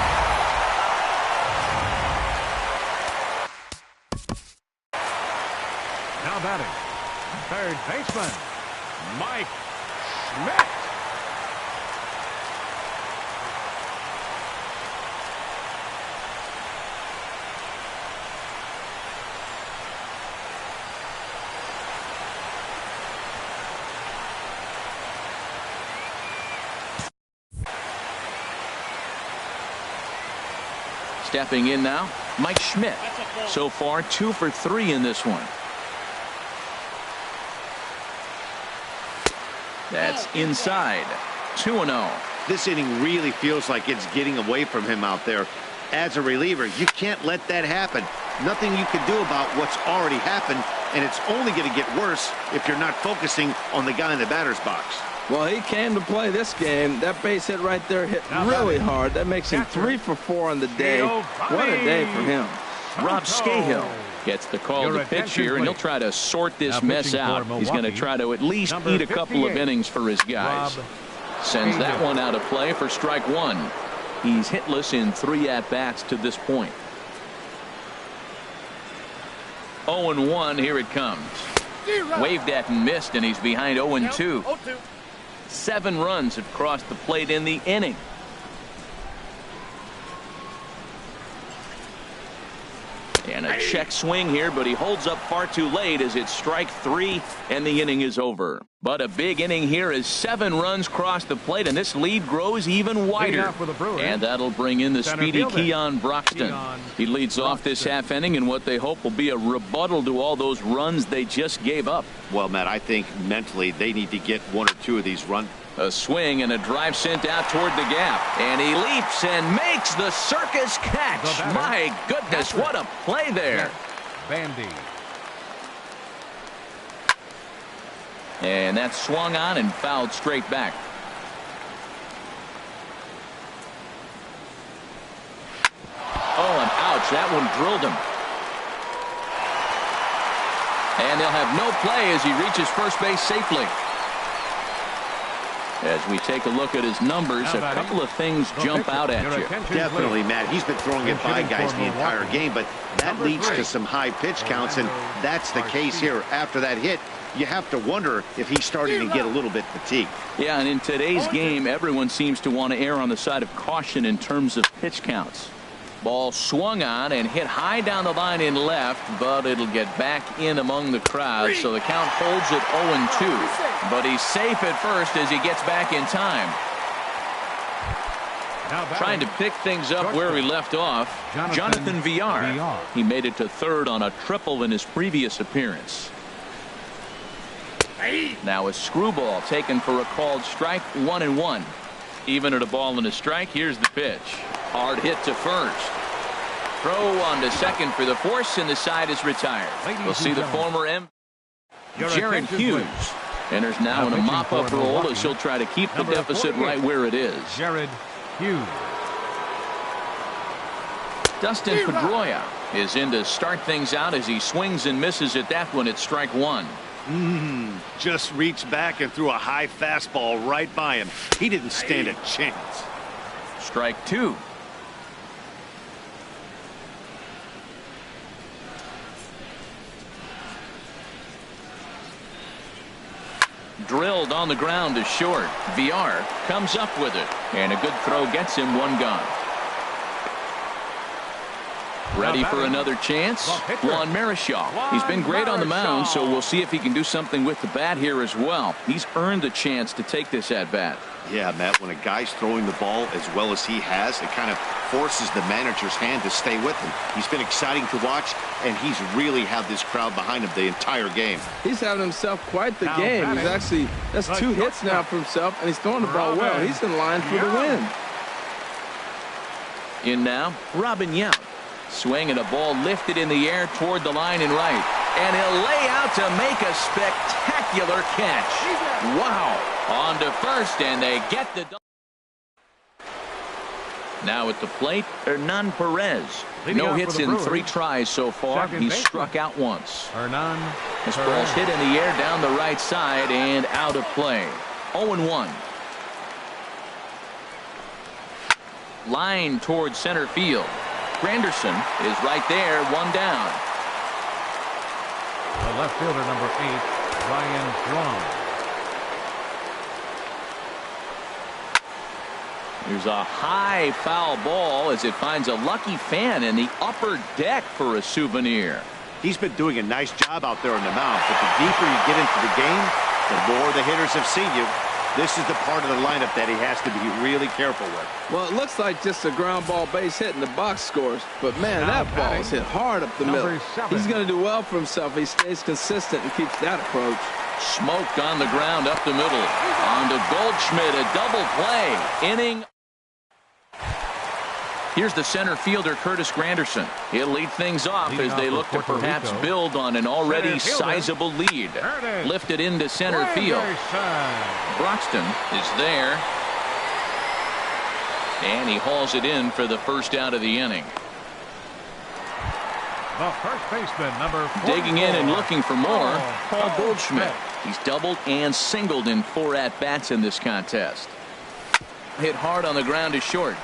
Speaker 5: Now batting, third baseman, Mike Schmidt.
Speaker 1: Stepping in now, Mike Schmidt. So far, 2 for 3 in this one. That's inside. 2-0.
Speaker 3: This inning really feels like it's getting away from him out there. As a reliever, you can't let that happen. Nothing you can do about what's already happened, and it's only going to get worse if you're not focusing on the guy in the batter's box.
Speaker 2: Well, he came to play this game. That base hit right there hit really hard. That makes him 3 for 4 on the day. What a day for him.
Speaker 1: Rob Scahill gets the call to pitch here, and he'll try to sort this mess out. He's going to try to at least eat a couple of innings for his guys. Sends that one out of play for strike 1. He's hitless in 3 at-bats to this point. 0-1, here it comes. Waved at and missed, and he's behind 0-2. 7 runs have crossed the plate in the inning. And a check swing here, but he holds up far too late as it's strike 3 and the inning is over. But a big inning here as 7 runs cross the plate, and this lead grows even wider. And that'll bring in the speedy Keon Broxton. He leads off this half inning in what they hope will be a rebuttal to all those runs they just gave up.
Speaker 3: Well, Matt, I think mentally they need to get 1 or 2 of these runs.
Speaker 1: A swing and a drive sent out toward the gap. And he leaps and makes the circus catch. My goodness, what a play there.
Speaker 5: Bandy.
Speaker 1: And that swung on and fouled straight back. Ouch, that one drilled him. And they'll have no play as he reaches first base safely. As we take a look at his numbers, a couple of things jump out at you.
Speaker 3: Definitely, Matt. He's been throwing it by guys the entire game, but that leads to some high pitch counts, and that's the case here. After that hit, you have to wonder if he's starting to get a little bit fatigued.
Speaker 1: Yeah, and in today's game, everyone seems to want to err on the side of caution in terms of pitch counts. Ball swung on and hit high down the line in left, but it'll get back in among the crowd, so the count holds at 0-2. But he's safe at first as he gets back in time. Trying to pick things up where he left off, Jonathan Villar. He made it to third on a triple in his previous appearance. Now a screwball taken for a called strike, 1-1. Even at a ball and a strike, here's the pitch. Hard hit to first. Throw on to second for the force, and the side is retired. We'll see the former JIouis enters now in a mop-up role as he'll try to keep the deficit right where it is.
Speaker 5: JIouis.
Speaker 1: Dustin Pedroia is in to start things out as he swings and misses at that one at strike one.
Speaker 3: Just reached back and threw a high fastball right by him. He didn't stand a chance.
Speaker 1: Strike two. Drilled on the ground to short. Villar comes up with it, and a good throw gets him one gone. Ready for another chance? Juan Marichal. He's been great on the mound, so we'll see if he can do something with the bat here as well. He's earned a chance to take this at bat.
Speaker 3: Yeah, Matt, when a guy's throwing the ball as well as he has, it kind of forces the manager's hand to stay with him. He's been exciting to watch, and he's really had this crowd behind him the entire game.
Speaker 2: He's having himself quite the game. He's actually, that's 2 hits now for himself, and he's throwing the ball well. He's in line for the win.
Speaker 1: In now, Robin Yount. Swing and a ball lifted in the air toward the line and right. And he'll lay out to make a spectacular catch. Wow. On to first, and they get the double. Now at the plate, Hernan Perez. No hits in 3 tries so far. He's struck out once. This ball's hit in the air down the right side and out of play. 0-1. Line toward center field. Granderson is right there, 1 down.
Speaker 5: The left fielder, number 8, Ryan Braun.
Speaker 1: Here's a high foul ball as it finds a lucky fan in the upper deck for a souvenir.
Speaker 3: He's been doing a nice job out there on the mound, but the deeper you get into the game, the more the hitters have seen you. This is the part of the lineup that he has to be really careful with.
Speaker 2: Well, it looks like just a ground ball base hit in the box scores, but man, that ball is hit hard up the middle. He's going to do well for himself. He stays consistent and keeps that approach.
Speaker 1: Smoked on the ground up the middle. On to Goldschmidt, a double play. Inning. Here's the center fielder, Curtis Granderson. He'll lead things off as they look to perhaps build on an already sizable lead. Lifted into center field. Broxton is there. And he hauls it in for the first out of the inning.
Speaker 5: The first baseman, number 4.
Speaker 1: Digging in and looking for more, Paul Goldschmidt. He's doubled and singled in 4 at-bats in this contest. Hit hard on the ground to short.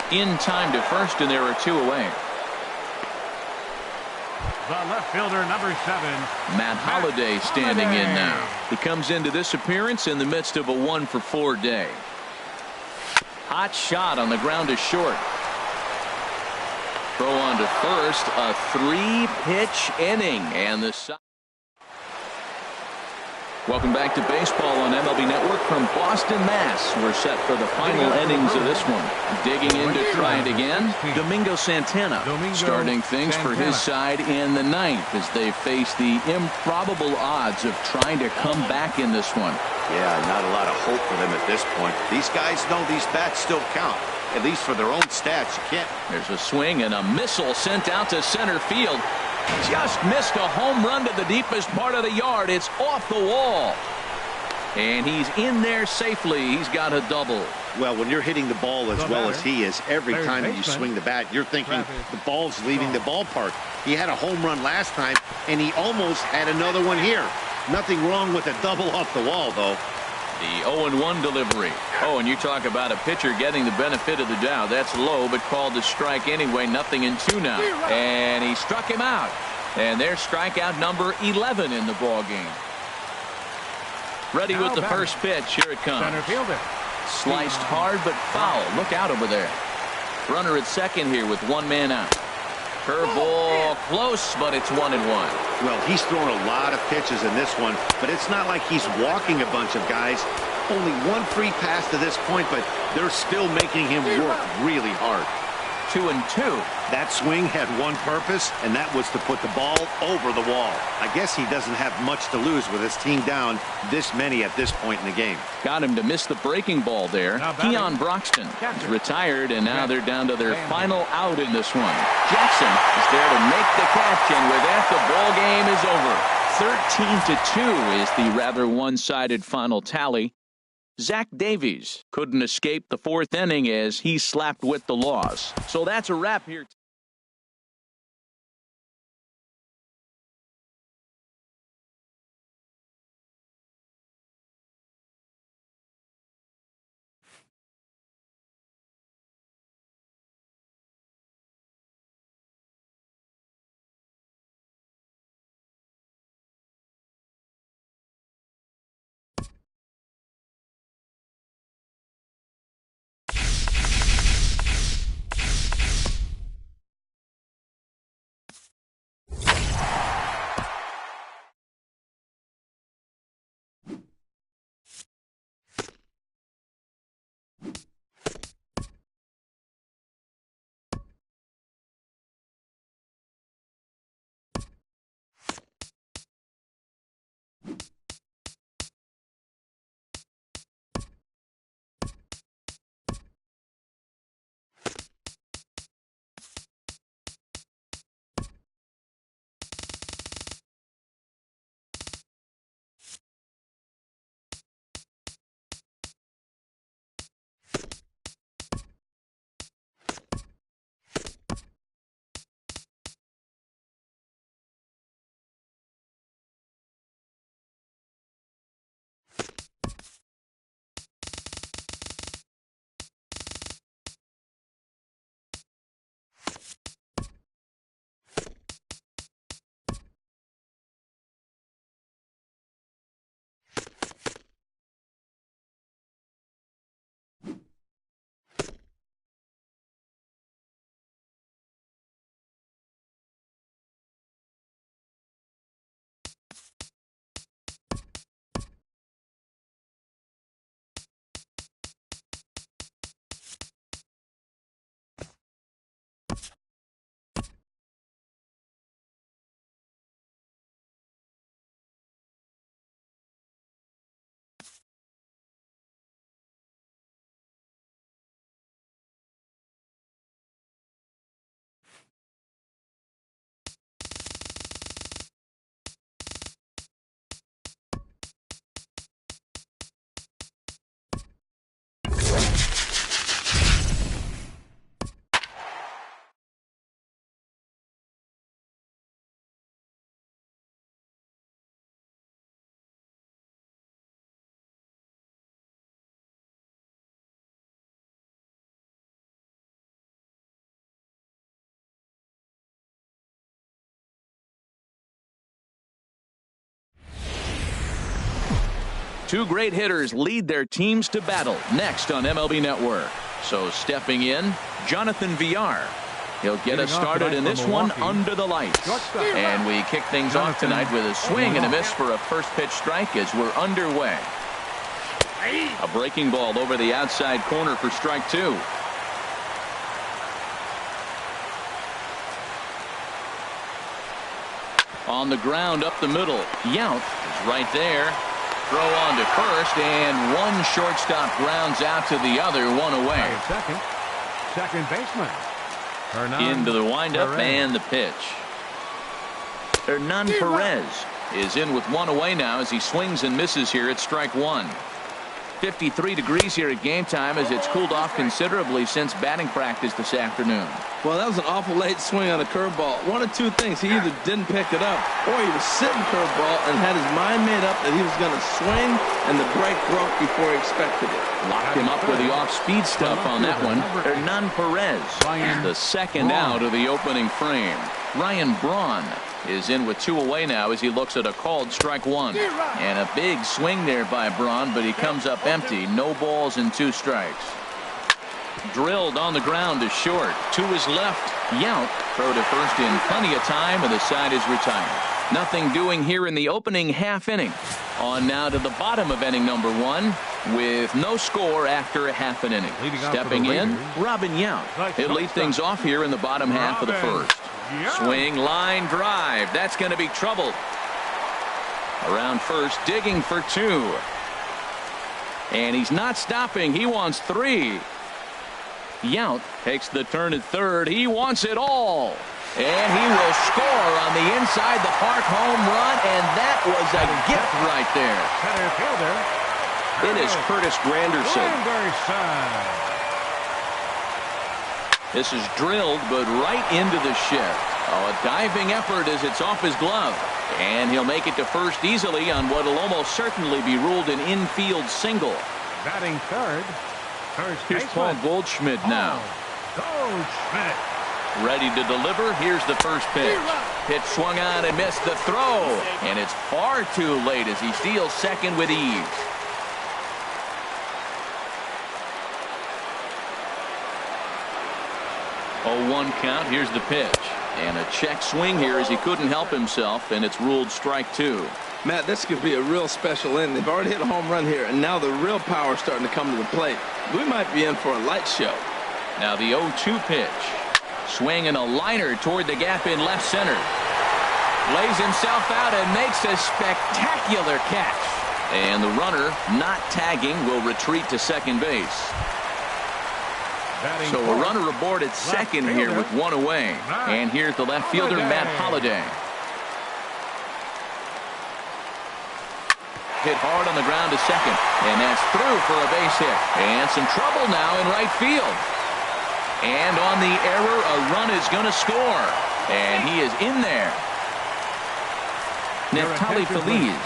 Speaker 1: In time to first, and there are 2 away.
Speaker 5: The left fielder, number 7.
Speaker 1: Matt Holliday standing in now. He comes into this appearance in the midst of a 1-for-4 day. Hot shot on the ground to short. Throw on to first, a 3-pitch inning, and the side. Welcome back to baseball on MLB Network from Boston, Mass. We're set for the final innings of this one. Digging in to try it again, Domingo Santana starting things for his side in the 9th as they face the improbable odds of trying to come back in this one.
Speaker 3: Yeah, not a lot of hope for them at this point. These guys know these bats still count, at least for their own stats. You can't.
Speaker 1: There's a swing and a missile sent out to center field. Just missed a home run to the deepest part of the yard. It's off the wall. And he's in there safely. He's got a double.
Speaker 3: Well, when you're hitting the ball as well as he is, every time that you swing the bat, you're thinking the ball's leaving the ballpark. He had a home run last time, and he almost had another one here. Nothing wrong with a double off the wall, though.
Speaker 1: The 0-1 delivery. Oh, and you talk about a pitcher getting the benefit of the doubt. That's low, but called to strike anyway. 0-2 now. And he struck him out. And there's strikeout number 11 in the ball game. Ready with the first pitch. Here it comes.
Speaker 5: Center fielder.
Speaker 1: Sliced hard, but foul. Look out over there. Runner at second here with one man out. Curveball close, but it's 1-1.
Speaker 3: Well, he's thrown a lot of pitches in this one, but it's not like he's walking a bunch of guys. Only one free pass to this point, but they're still making him work really hard.
Speaker 1: 2-2.
Speaker 3: That swing had one purpose, and that was to put the ball over the wall. I guess he doesn't have much to lose with his team down this many at this point in the game.
Speaker 1: Got him to miss the breaking ball there. Keon Broxton is retired, and now they're down to their final out in this one. Jackson is there to make the catch, and with that, the ball game is over. 13-2 is the rather one-sided final tally. Zach Davies couldn't escape the fourth inning as he slapped with the loss. So that's a wrap here. Two great hitters lead their teams to battle next on MLB Network. So stepping in, Jonathan Villar. He'll get us started in this one under the lights. And we kick things off tonight with a swing and a miss for a first pitch strike as we're underway. A breaking ball over the outside corner for strike two. On the ground up the middle. Yount is right there. Throw on to first, and one shortstop grounds out to the other, one away.
Speaker 5: Second baseman.
Speaker 1: Into the windup and the pitch. Hernan Perez is in with one away now as he swings and misses here at strike one. 53 degrees here at game time as it's cooled off considerably since batting practice this afternoon.
Speaker 2: Well, that was an awful late swing on a curveball. One of two things. He either didn't pick it up or he was sitting curveball and had his mind made up that he was going to swing and the break broke before he expected it.
Speaker 1: Locked him up with the off-speed stuff on that one. Hernan Perez, the second out of the opening frame. Ryan Braun is in with two away now as he looks at a called strike one. And a big swing there by Braun, but he comes up empty. No balls and 2 strikes. Drilled on the ground to short. To his left. Yount throw to first in plenty of time, and the side is retired. Nothing doing here in the opening half inning. On now to the bottom of inning number 1 with no score after a half an inning. Stepping in, Robin Yount. He'll lead things off here in the bottom half of the first. Swing, line, drive. That's going to be trouble. Around first, digging for 2. And he's not stopping. He wants 3. Yount takes the turn at third. He wants it all. And he will score on the inside the park home run, and that was a gift right there.
Speaker 4: It is Curtis Granderson.
Speaker 1: This is drilled, but right into the shed. Oh, a diving effort as it's off his glove. And he'll make it to first easily on what will almost certainly be ruled an infield single.
Speaker 5: Batting third.
Speaker 1: Here's Paul Goldschmidt now.
Speaker 5: Goldschmidt.
Speaker 1: Ready to deliver. Here's the first pitch. Pitch swung on and missed the throw. And it's far too late as he steals second with ease. 0-1 count. Here's the pitch. And a check swing here as he couldn't help himself, and it's ruled strike 2.
Speaker 2: Matt, this could be a real special inning. They've already hit a home run here, and now the real power is starting to come to the plate. We might be in for a light show.
Speaker 1: Now the 0-2 pitch. Swinging a liner toward the gap in left center. Lays himself out and makes a spectacular catch. And the runner, not tagging, will retreat to second base. So a runner aboard at second here with 1 away. And here's the left fielder, Matt Holliday. Hit hard on the ground to second. And that's through for a base hit. And some trouble now in right field. And on the error, a run is going to score. And he is in there. Neftali Feliz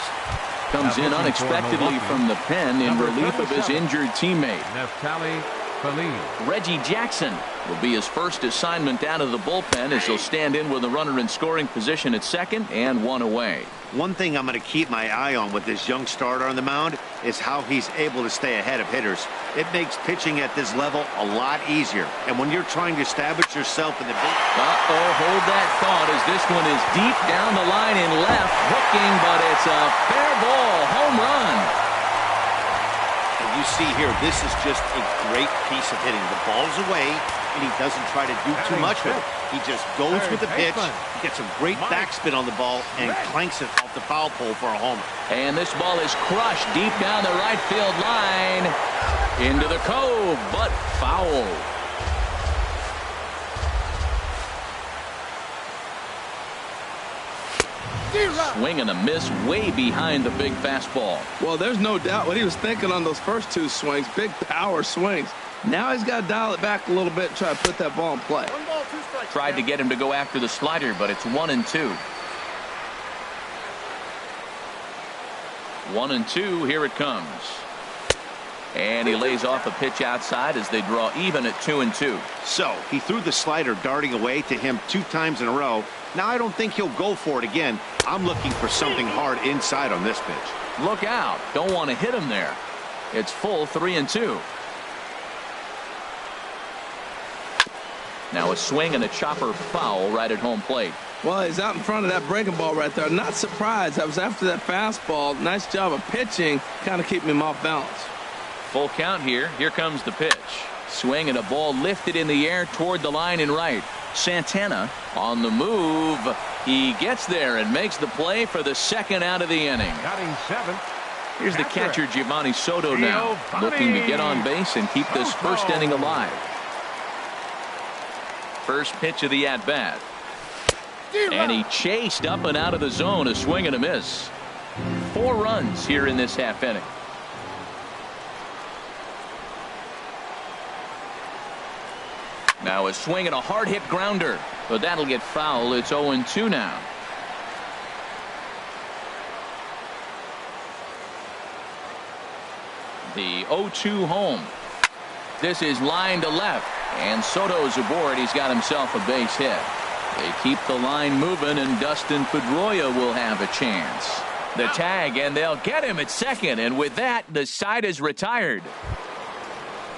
Speaker 1: comes in unexpectedly from the pen in relief of his injured teammate.
Speaker 5: Neftali Feliz.
Speaker 1: Reggie Jackson will be his first assignment out of the bullpen as he'll stand in with a runner in scoring position at second and 1 away.
Speaker 3: One thing I'm going to keep my eye on with this young starter on the mound is how he's able to stay ahead of hitters. It makes pitching at this level a lot easier. And when you're trying to establish yourself in the big...
Speaker 1: Hold that thought as this one is deep down the line in left, hooking, but it's a fair ball, home run.
Speaker 3: And you see here, this is just a great piece of hitting. The ball's away, and he doesn't try to do too much with it. He just goes with the pitch, gets a great backspin on the ball, and clanks it off the foul pole for a homer.
Speaker 1: And this ball is crushed deep down the right field line. Into the cove, but foul. Swing and a miss way behind the big fastball.
Speaker 2: Well, there's no doubt what he was thinking on those first 2 swings. Big power swings. Now he's got to dial it back a little bit and try to put that ball in play.
Speaker 4: 1 ball, 2 strikes.
Speaker 1: Tried to get him to go after the slider, but it's 1-2. 1-2. Here it comes. And he lays off a pitch outside as they draw even at 2-2.
Speaker 3: So he threw the slider darting away to him 2 times in a row. Now I don't think he'll go for it again. I'm looking for something hard inside on this pitch.
Speaker 1: Look out. Don't want to hit him there. It's full 3-2. Now a swing and a chopper foul right at home plate.
Speaker 2: Well, he's out in front of that breaking ball right there. Not surprised. I was after that fastball. Nice job of pitching, kind of keeping him off balance.
Speaker 1: Full count here. Here comes the pitch. Swing and a ball lifted in the air toward the line and right. Santana on the move. He gets there and makes the play for the second out of the inning.
Speaker 5: Batting 7.
Speaker 1: Here's the catcher, Giovanni Soto, now looking to get on base and keep this first inning alive. First pitch of the at-bat. And he chased up and out of the zone, a swing and a miss. 4 runs here in this half inning. Now a swing and a hard hit grounder, but that'll get foul. It's 0-2 now. The 0-2 home. This is line to left, and Soto's aboard. He's got himself a base hit. They keep the line moving, and Dustin Pedroia will have a chance. The tag, and they'll get him at second, and with that, the side is retired.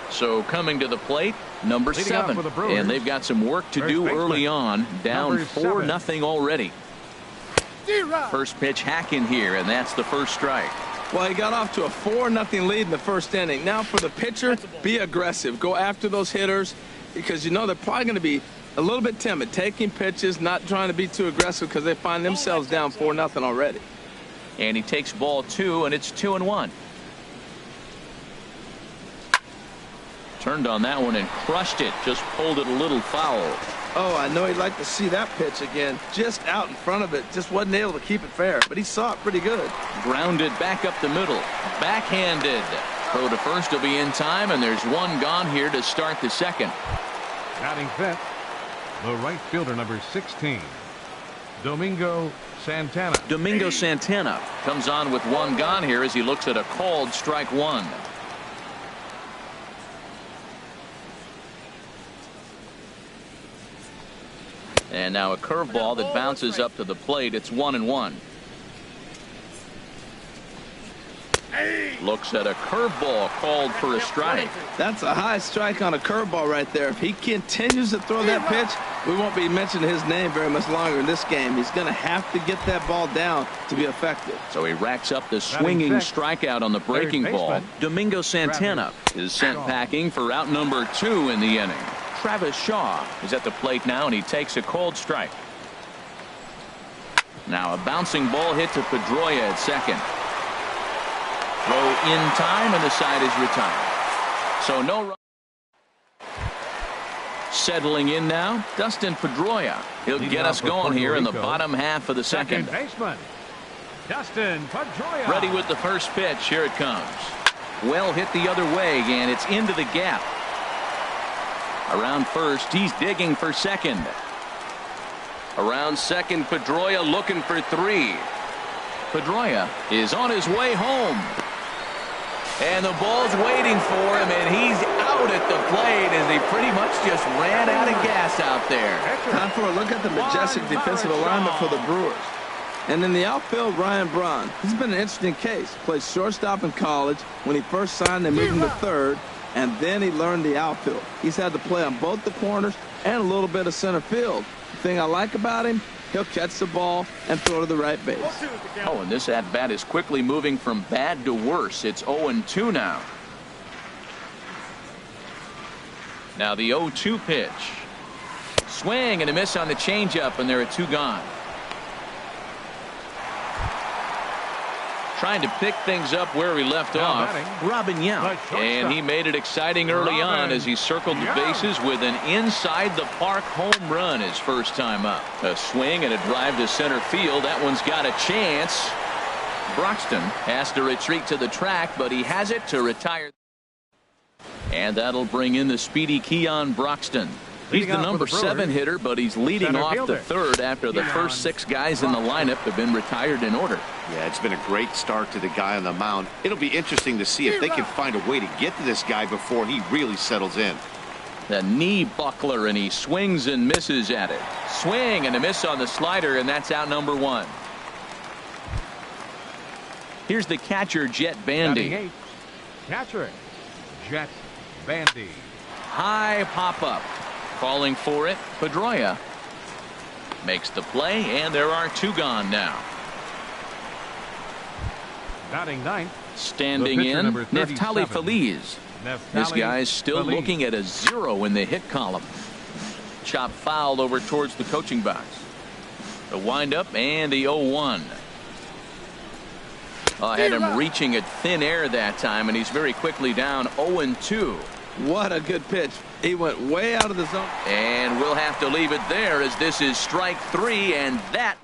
Speaker 1: So coming to the plate, number 7, and they've got some work to do early on, down 4-0 already. First pitch hacking here, and that's the first strike.
Speaker 2: Well, he got off to a 4-0 lead in the first inning. Now for the pitcher, be aggressive. Go after those hitters because you know they're probably going to be a little bit timid, taking pitches, not trying to be too aggressive because they find themselves down 4-0 already.
Speaker 1: And he takes ball 2, and it's 2-1. Turned on that one and crushed it. Just pulled it a little foul.
Speaker 2: Oh, I know he'd like to see that pitch again. Just out in front of it. Just wasn't able to keep it fair, but he saw it pretty good.
Speaker 1: Grounded back up the middle. Backhanded. Throw to first will be in time, and there's one gone here to start the second.
Speaker 5: Batting fifth, the right fielder, number 16, Domingo Santana.
Speaker 1: Domingo Santana comes on with one gone here as he looks at a called strike 1. And now a curveball that bounces up to the plate. It's 1-1. Looks at a curveball called for a strike.
Speaker 2: That's a high strike on a curveball right there. If he continues to throw that pitch, we won't be mentioning his name very much longer in this game. He's going to have to get that ball down to be effective.
Speaker 1: So he racks up the swinging strikeout on the breaking ball. Domingo Santana is sent packing for out number 2 in the inning. Travis Shaw is at the plate now, and he takes a cold strike. Now a bouncing ball hit to Pedroia at second. Throw in time, and the side is retired. So no run. Settling in now, Dustin Pedroia. He'll get us going here in the bottom half of the second.
Speaker 5: Baseman, Dustin Pedroia.
Speaker 1: Ready with the first pitch. Here it comes. Well hit the other way, and it's into the gap. Around first, he's digging for second. Around second, Pedroia looking for 3. Pedroia is on his way home. And the ball's waiting for him, and he's out at the plate as he pretty much just ran out of gas out there.
Speaker 2: Time for a look at the majestic defensive alignment for the Brewers. And in the outfield, Ryan Braun. He's been an interesting case. Played shortstop in college. When he first signed, they moved him to third. And then he learned the outfield. He's had to play on both the corners and a little bit of center field. The thing I like about him, he'll catch the ball and throw to the right base.
Speaker 1: Oh, and this at-bat is quickly moving from bad to worse. It's 0-2 now. Now the 0-2 pitch. Swing and a miss on the changeup, and there are 2 gone. Trying to pick things up where he left off, Robin Young. And he made it exciting early on as he circled the bases with an inside-the-park home run his first time up. A swing and a drive to center field. That one's got a chance. Broxton has to retreat to the track, but he has it to retire. And that'll bring in the speedy Keon Broxton. He's the number 7 hitter, but he's leading off the third after the first 6 guys in the lineup have been retired in order.
Speaker 3: Yeah, it's been a great start to the guy on the mound. It'll be interesting to see if they can find a way to get to this guy before he really settles in.
Speaker 1: The knee buckler, and he swings and misses at it. Swing and a miss on the slider, and that's out number 1. Here's the catcher, Jet Bandy.
Speaker 5: Catcher, Jet Bandy.
Speaker 1: High pop-up. Calling for it, Pedroia makes the play, and there are 2 gone now.
Speaker 5: Batting ninth,
Speaker 1: standing in, Neftali Feliz. This guy's still looking at a 0 in the hit column. Chop foul over towards the coaching box. The windup and the 0-1. I had him reaching at thin air that time, and he's very quickly down 0-2.
Speaker 2: What a good pitch. He went way out of the zone.
Speaker 1: And we'll have to leave it there as this is strike 3, and that.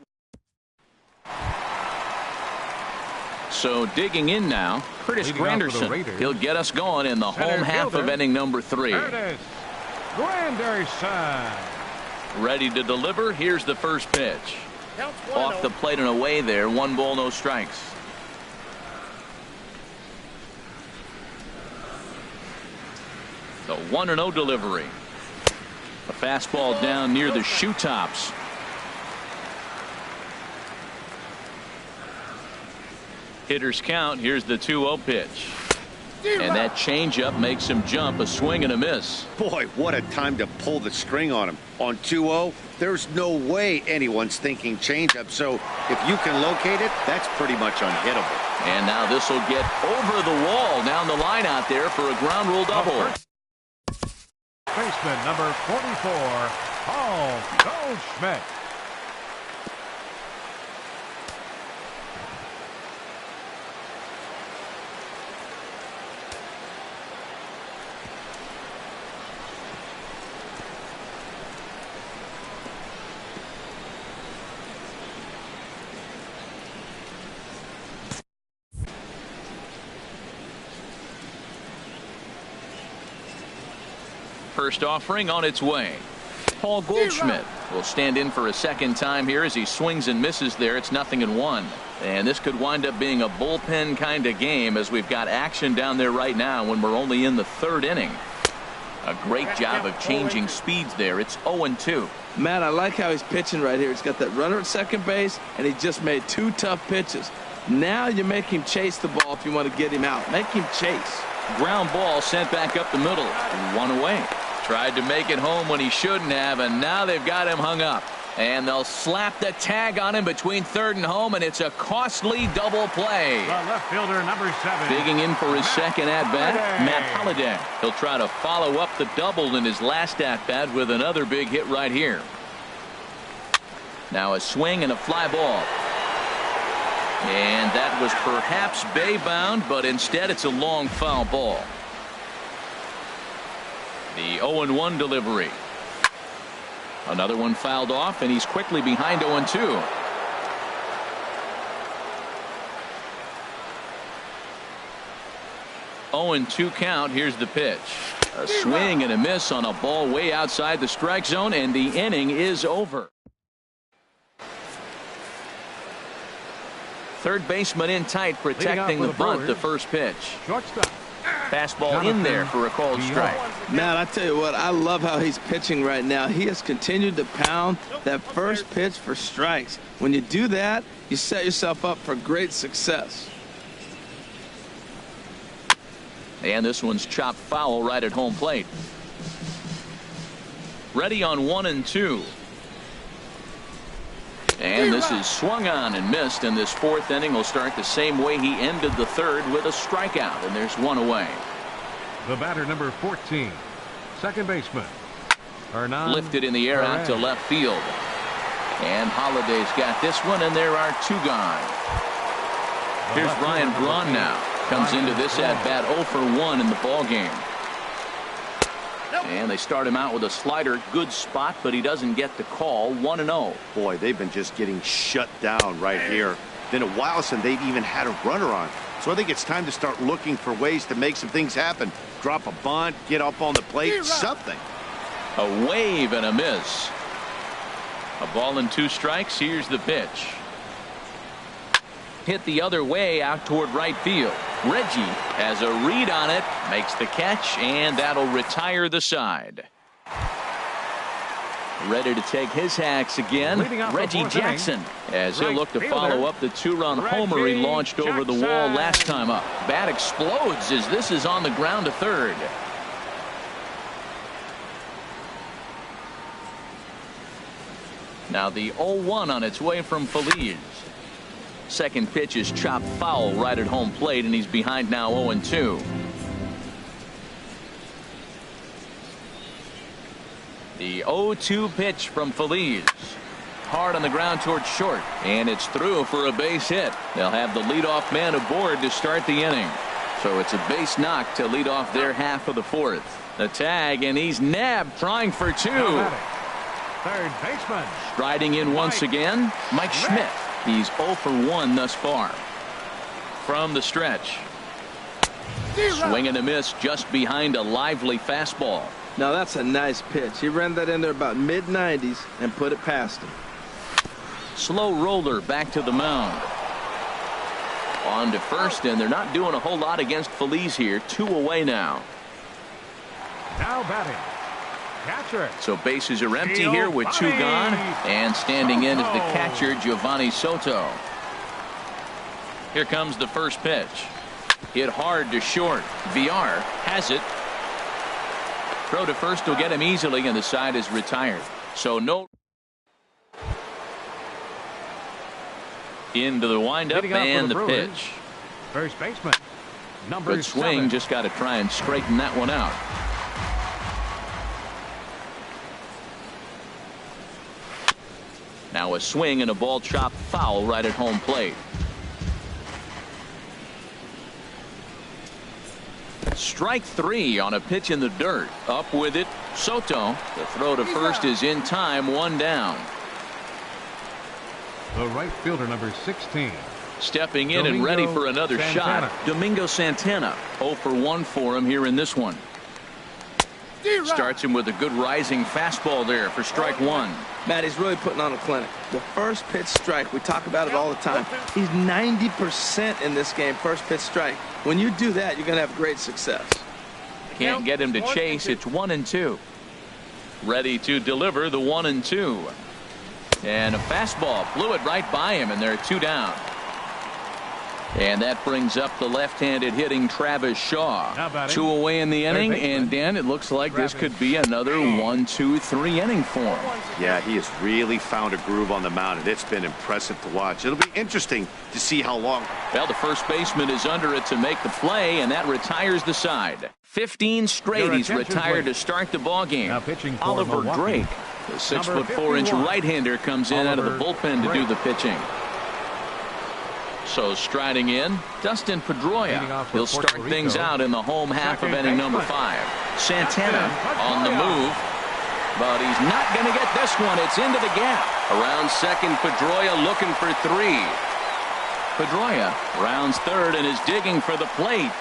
Speaker 1: So digging in now, Curtis Granderson. He'll get us going in the home half of inning number 3.
Speaker 5: Curtis Granderson.
Speaker 1: Ready to deliver. Here's the first pitch. Off the plate and away there. 1 ball, no strikes. The 1-0 delivery. A fastball down near the shoe tops. Hitters count. Here's the 2-0 pitch. And that changeup makes him jump. A swing and a miss.
Speaker 3: Boy, what a time to pull the string on him. On 2-0, there's no way anyone's thinking changeup. So if you can locate it, that's pretty much unhittable.
Speaker 1: And now this will get over the wall down the line out there for a ground rule double.
Speaker 5: Baseman number 44, Paul Goldschmidt.
Speaker 1: First offering on its way. Paul Goldschmidt will stand in for a second time here as he swings and misses there. It's 0-1. And this could wind up being a bullpen kind of game as we've got action down there right now when we're only in the 3rd inning. A great job of changing speeds there. It's 0-2.
Speaker 2: Matt, I like how he's pitching right here. He's got that runner at second base, and he just made 2 tough pitches. Now you make him chase the ball if you want to get him out. Make him chase.
Speaker 1: Ground ball sent back up the middle. 1 away. Tried to make it home when he shouldn't have, and now they've got him hung up. And they'll slap the tag on him between 3rd and home, and it's a costly double play.
Speaker 5: The left fielder, number 7.
Speaker 1: Digging in for his second at-bat, Matt Holliday. He'll try to follow up the double in his last at-bat with another big hit right here. Now a swing and a fly ball. And that was perhaps bay-bound, but instead it's a long foul ball. The 0-1 delivery. Another one fouled off, and he's quickly behind 0-2. (0-2) count. Here's the pitch. A swing and a miss on a ball way outside the strike zone, and the inning is over. Third baseman in tight, protecting the bunt. The first pitch.
Speaker 5: Shortstop.
Speaker 1: Fastball in there for a called strike.
Speaker 2: Matt, I tell you what, I love how he's pitching right now. He has continued to pound that first pitch for strikes. When you do that, you set yourself up for great success.
Speaker 1: And this one's chopped foul right at home plate. Ready on 1-2. And this is swung on and missed, and this 4th inning will start the same way he ended the 3rd with a strikeout, and there's 1 away.
Speaker 5: The batter, number 14, second baseman, Hernan.
Speaker 1: Lifted in the air out to left field. And Holliday's got this one, and there are 2 gone. Here's Ryan Braun now. Comes into this at-bat 0 for 1 in the ballgame. And they start him out with a slider. Good spot, but he doesn't get the call. 1-0.
Speaker 3: Boy, they've been just getting shut down right here. Been a while since they've even had a runner on. So I think it's time to start looking for ways to make some things happen. Drop a bunt, get up on the plate, something.
Speaker 1: A wave and a miss. A ball and 2 strikes. Here's the pitch. Hit the other way out toward right field. Reggie has a read on it, makes the catch, and that'll retire the side. Ready to take his hacks again, Reggie Jackson, as he'll look to follow up the 2-run homer he launched over the wall last time up. Bat explodes as this is on the ground to 3rd. Now the 0-1 on its way from Feliz. Second pitch is chopped foul right at home plate, and he's behind now 0-2. The 0-2 pitch from Feliz. Hard on the ground towards short, and it's through for a base hit. They'll have the leadoff man aboard to start the inning. So it's a base knock to lead off their half of the fourth. The tag, and he's nabbed, trying for two.
Speaker 5: Third baseman.
Speaker 1: Striding in once again, Mike Schmidt. He's 0 for 1 thus far. From the stretch. Swing and a miss just behind a lively fastball.
Speaker 2: Now that's a nice pitch. He ran that in there about mid-90s and put it past him.
Speaker 1: Slow roller back to the mound. On to first, and they're not doing a whole lot against Feliz here. 2 away now.
Speaker 5: Now batting. Catcher.
Speaker 1: So bases are empty here with 2 gone. And standing in is the catcher, Giovanni Soto. Here comes the first pitch. Hit hard to short. VR has it. Throw to first will get him easily, and the side is retired. So no. Into the windup and the pitch.
Speaker 5: First baseman. Number
Speaker 1: Good swing.
Speaker 5: 7.
Speaker 1: Just got to try and straighten that one out. Now a swing and a ball chopped foul right at home plate. Strike 3 on a pitch in the dirt. Up with it, Soto. The throw to first is in time. 1 down.
Speaker 5: The right fielder, number 16.
Speaker 1: Stepping in and ready for another shot, Domingo Santana. 0 for 1 for him here in this one. Starts him with a good rising fastball there for strike 1.
Speaker 2: Matt, he's really putting on a clinic. The first pitch strike, we talk about it all the time. He's 90% in this game, first pitch strike. When you do that, you're going to have great success.
Speaker 1: Can't get him to chase. It's 1-2. Ready to deliver the 1-2. And a fastball blew it right by him, and they're 2 down. And that brings up the left-handed hitting Travis Shaw. 2 away in the inning, and Dan, it looks like this could be another 1-2-3 inning for him.
Speaker 3: Yeah, he has really found a groove on the mound, and it's been impressive to watch. It'll be interesting to see how long.
Speaker 1: Well, the first baseman is under it to make the play, and that retires the side. 15 straight he's retired to start the ballgame. Oliver Drake, the 6'4" right-hander, comes in out of the bullpen to do the pitching. So striding in, Dustin Pedroia. He'll start things out in the home half of inning number 5. Santana on the move, but he's not going to get this one. It's into the gap. Around second, Pedroia looking for 3. Pedroia rounds third and is digging for the plate.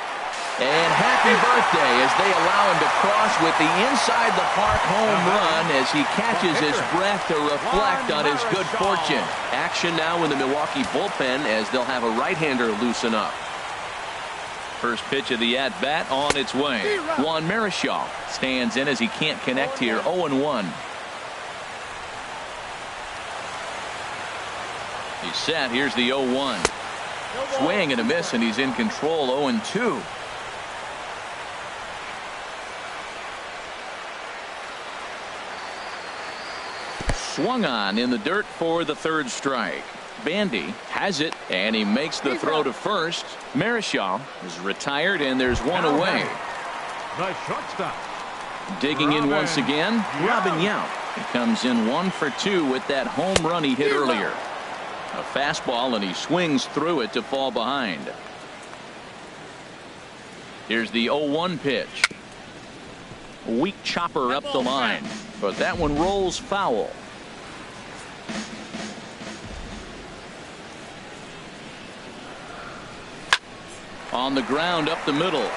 Speaker 1: And happy birthday as they allow him to cross with the inside the park home run as he catches his breath to reflect on his good fortune. Action now in the Milwaukee bullpen as they'll have a right-hander loosen up. First pitch of the at-bat on its way. Juan Marichal stands in as he can't connect here. 0-1. He's set. Here's the 0-1. Swing and a miss, and he's in control. 0-2. Swung on in the dirt for the third strike. Bandy has it, and he makes the throw to first. Marichal is retired, and there's 1 away.
Speaker 5: The shortstop.
Speaker 1: Digging in once again, Robin Yount. He comes in 1 for 2 with that home run he hit earlier. A fastball, and he swings through it to fall behind. Here's the 0-1 pitch. A weak chopper up the line, but that one rolls foul. On the ground up the middle.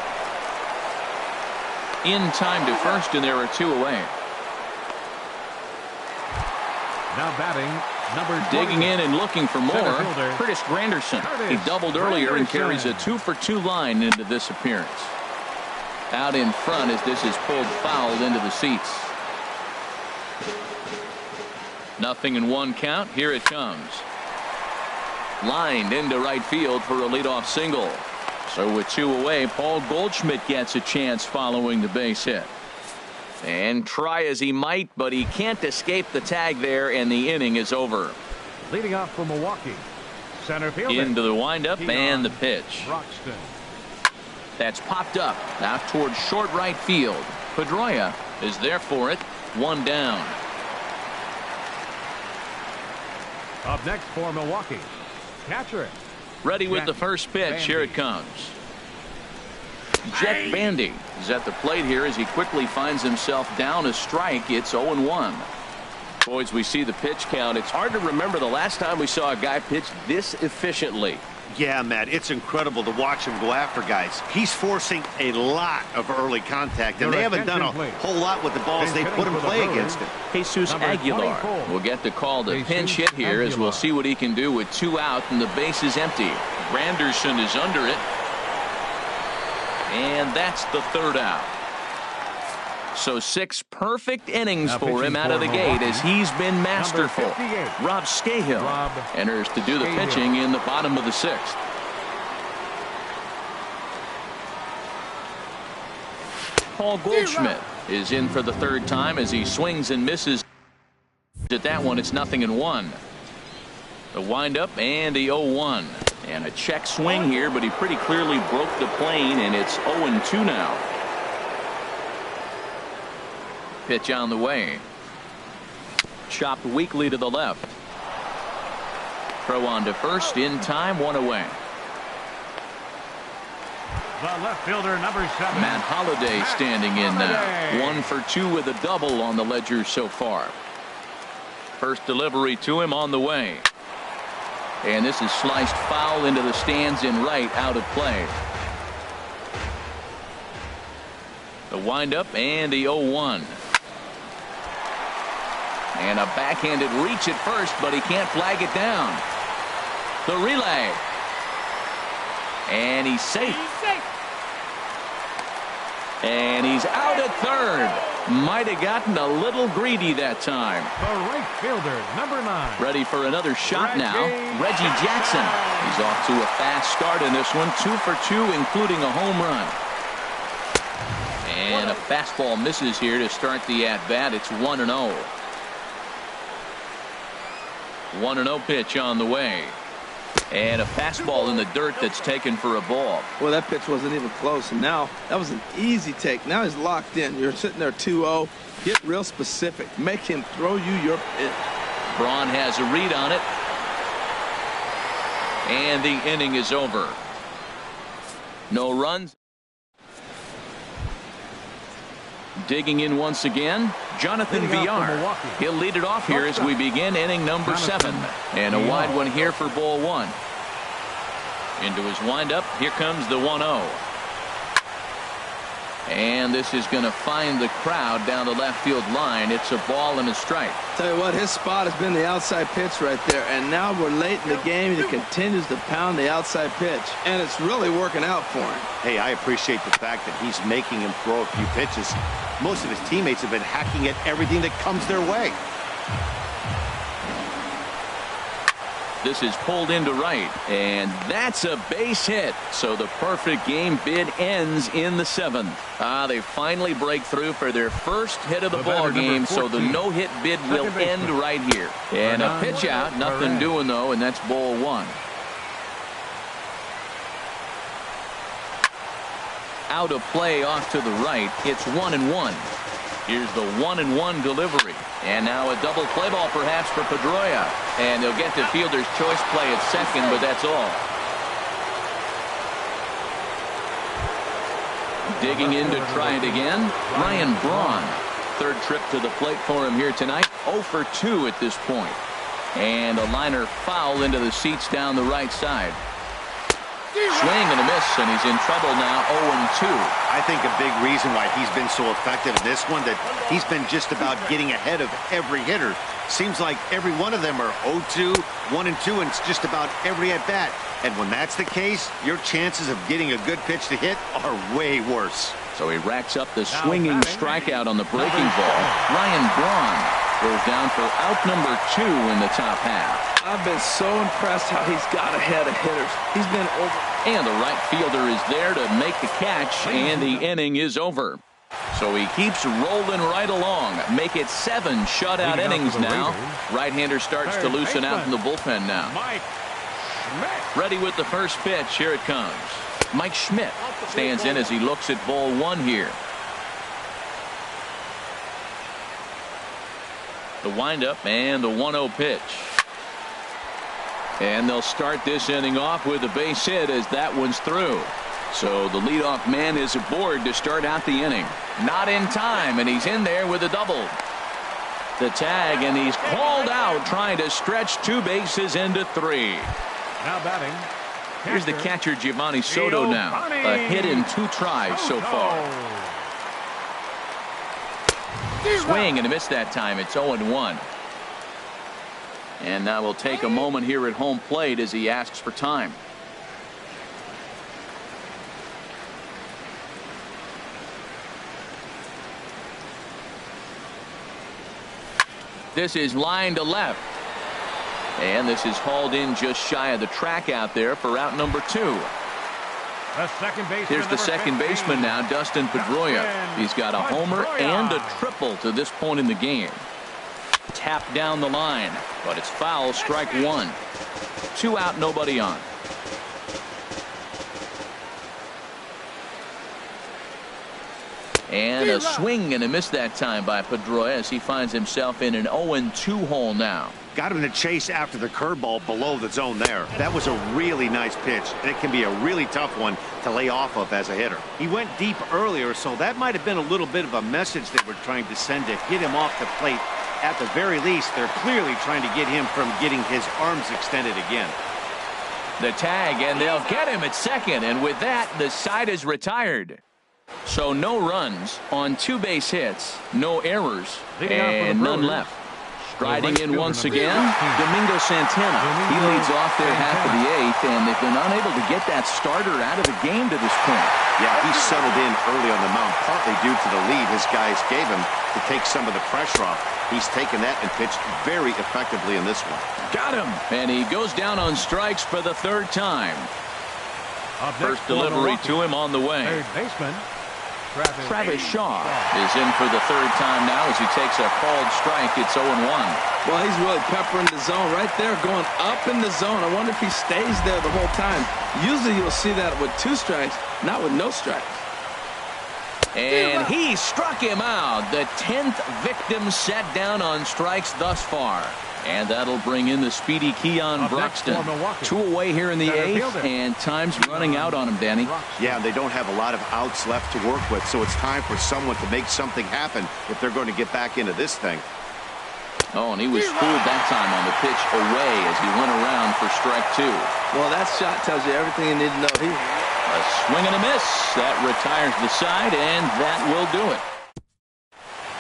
Speaker 1: In time to first, and there are 2 away.
Speaker 5: Now batting, number 20.
Speaker 1: Digging in and looking for more, Curtis Granderson. He doubled earlier and carries a 2-for-2 line into this appearance. Out in front as this is pulled foul into the seats. 0-1 count. Here it comes. Lined into right field for a leadoff single. So with 2 away, Paul Goldschmidt gets a chance following the base hit. And try as he might, but he can't escape the tag there, and the inning is over.
Speaker 5: Leading off for Milwaukee, center fielder.
Speaker 1: Into the windup and the pitch.
Speaker 5: Broxton.
Speaker 1: That's popped up out towards short right field. Pedroia is there for it. 1 down.
Speaker 5: Up next for Milwaukee, catcher.
Speaker 1: Ready with the first pitch. Here it comes. Jet Bandy is at the plate here as he quickly finds himself down a strike. It's 0-1.
Speaker 4: Boys, we see the pitch count. It's hard to remember the last time we saw a guy pitch this efficiently.
Speaker 3: Yeah, Matt, it's incredible to watch him go after guys. He's forcing a lot of early contact, and they haven't done a whole lot with the balls they put in play against him.
Speaker 1: Jesus Aguilar will get the call to pinch hit here as we'll see what he can do with 2 out and the base is empty. Granderson is under it. And that's the 3rd out. So 6 perfect innings for him out of the gate as he's been masterful. Rob Scahill enters to do the pitching in the bottom of the 6th. Paul Goldschmidt is in for the 3rd time as he swings and misses. At that one, it's 0-1. The windup and the 0-1. And a check swing here, but he pretty clearly broke the plane, and it's 0-2 now. Pitch on the way. Chopped weakly to the left. Throw on to first in time, 1 away.
Speaker 5: The left fielder, number 7.
Speaker 1: Matt Holliday standing in now. 1 for 2 with a double on the ledger so far. First delivery to him on the way. And this is sliced foul into the stands in right, out of play. The windup and the 0-1. And a backhanded reach at first, but he can't flag it down. The relay. And he's safe. And he's out at 3rd. Might have gotten a little greedy that time.
Speaker 5: The right fielder, number 9.
Speaker 1: Ready for another shot now. Reggie Jackson. He's off to a fast start in this one. 2 for 2, including a home run. And a fastball misses here to start the at-bat. It's 1-0. 1-0 pitch on the way. And a fastball in the dirt that's taken for a ball.
Speaker 2: Well, that pitch wasn't even close. And now that was an easy take. Now he's locked in. You're sitting there 2-0. Get real specific. Make him throw you your pitch.
Speaker 1: Braun has a read on it. And the inning is over. No runs. Digging in once again, Jonathan Villar. He'll lead it off here as we begin inning number 7. And a wide one here for ball 1. Into his windup. Here comes the 1-0. And this is going to find the crowd down the left field line. It's a ball and a strike.
Speaker 2: Tell you what, his spot has been the outside pitch right there. And now we're late in the game. He continues to pound the outside pitch. And it's really working out for him.
Speaker 3: Hey, I appreciate the fact that he's making him throw a few pitches. Most of his teammates have been hacking at everything that comes their way.
Speaker 1: This is pulled into right, and that's a base hit. So the perfect game bid ends in the 7th. They finally break through for their first hit of the ball game, so the no-hit bid will end right here. And a pitch out, nothing doing though, and that's ball 1. Out of play off to the right. It's 1-1. Here's the 1-1 delivery. And now a double play ball perhaps for Pedroia. And they'll get the fielder's choice play at second, but that's all. Digging in to try it again, Ryan Braun. 3rd trip to the plate for him here tonight. 0 for 2 at this point. And a liner foul into the seats down the right side. Swing and a miss, and he's in trouble now, 0-2.
Speaker 3: I think a big reason why he's been so effective in this one, that he's been just about getting ahead of every hitter. Seems like every one of them are 0-2, 1-2, and it's just about every at-bat. And when that's the case, your chances of getting a good pitch to hit are way worse.
Speaker 1: So he racks up the swinging strikeout on the breaking ball. Ryan Braun goes down for out number 2 in the top half.
Speaker 2: I've been so impressed how he's got ahead of hitters. He's been over.
Speaker 1: And the right fielder is there to make the catch, and the inning is over. So he keeps rolling right along. Make it 7 shutout innings now. Right-hander starts to loosen out in the bullpen now. Ready with the first pitch. Here it comes. Mike Schmidt stands in as he looks at ball 1 here. The windup and the 1-0 pitch. And they'll start this inning off with a base hit as that one's through. So the leadoff man is aboard to start out the inning. Not in time, and he's in there with a double. The tag, and he's called out trying to stretch 2 bases into 3.
Speaker 5: Now batting.
Speaker 1: Here's the catcher, Giovanni Soto now. A hit in 2 tries so far. Swing and a miss that time. It's 0-1. And now we'll take a moment here at home plate as he asks for time. This is line to left. And this is hauled in just shy of the track out there for out number 2. Here's the second baseman now, Dustin Pedroia. He's got a homer and a triple to this point in the game. Tapped down the line, but it's foul, strike 1. 2 out, nobody on. And a swing and a miss that time by Pedroia as he finds himself in an 0-2 hole now.
Speaker 3: Got him to chase after the curveball below the zone there. That was a really nice pitch, and it can be a really tough one to lay off of as a hitter. He went deep earlier, so that might have been a little bit of a message they were trying to send to get him off the plate. At the very least, they're clearly trying to get him from getting his arms extended again.
Speaker 1: The tag, and they'll get him at second, and with that, the side is retired. So no runs on 2 base hits, no errors, and none left. Striding in once again, Domingo Santana. He leads off their half of the 8th, and they've been unable to get that starter out of the game to this point.
Speaker 3: Yeah, he settled in early on the mound, partly due to the lead his guys gave him to take some of the pressure off. He's taken that and pitched very effectively in this one.
Speaker 1: Got him, and he goes down on strikes for the 3rd time. First delivery to him on the way.
Speaker 5: Third baseman.
Speaker 1: Travis Shaw is in for the 3rd time now as he takes a called strike. It's 0-1.
Speaker 2: Well, he's really peppering the zone right there, going up in the zone. I wonder if he stays there the whole time. Usually you'll see that with 2 strikes, not with no strikes.
Speaker 1: And he struck him out. The 10th victim set down on strikes thus far. And that'll bring in the speedy Keon Broxton. 2 away here in the 8th, and time's running out on him, Danny.
Speaker 3: Yeah, they don't have a lot of outs left to work with, so it's time for someone to make something happen if they're going to get back into this thing.
Speaker 1: Oh, and he was fooled that time on the pitch away as he went around for strike 2.
Speaker 2: Well, that shot tells you everything you need to know.
Speaker 1: A swing and a miss. That retires the side, and that will do it.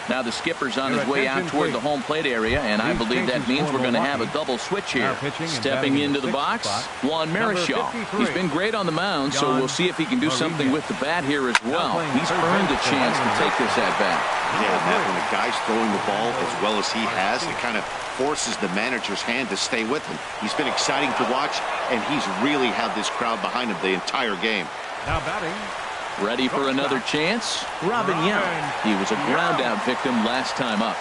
Speaker 1: Now the skipper's on his way out toward the home plate area, and I believe that means we're going to have a double switch here. Stepping into the box, Juan Marichal. He's been great on the mound, so we'll see if he can do something with the bat here as well. He's earned a chance to take this at bat.
Speaker 3: Yeah, Matt, when a guy's throwing the ball as well as he has, it kind of forces the manager's hand to stay with him. He's been exciting to watch, and he's really had this crowd behind him the entire game.
Speaker 5: Now batting.
Speaker 1: Ready for another chance? Robin Young. He was a ground-out victim last time up.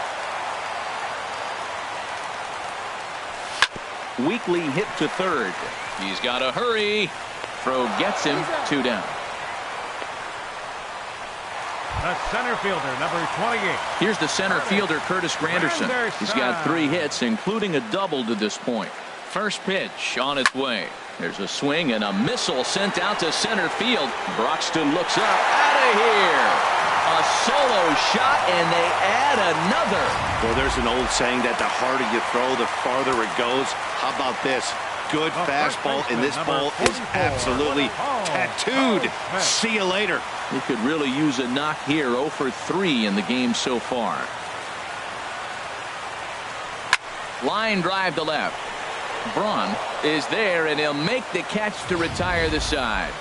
Speaker 1: Weekly hit to 3rd. He's got to hurry. Throw gets him. 2 down.
Speaker 5: The center fielder, number 28.
Speaker 1: Here's the center fielder, Curtis Granderson. He's got 3 hits, including a double to this point. First pitch on its way. There's a swing and a missile sent out to center field. Broxton looks up. Out of here. A solo shot, and they add another.
Speaker 3: Well, there's an old saying that the harder you throw, the farther it goes. How about this? Good fastball, and this ball is absolutely tattooed. See you later.
Speaker 1: He could really use a knock here. 0 for 3 in the game so far. Line drive to left. Braun is there, and he'll make the catch to retire the side.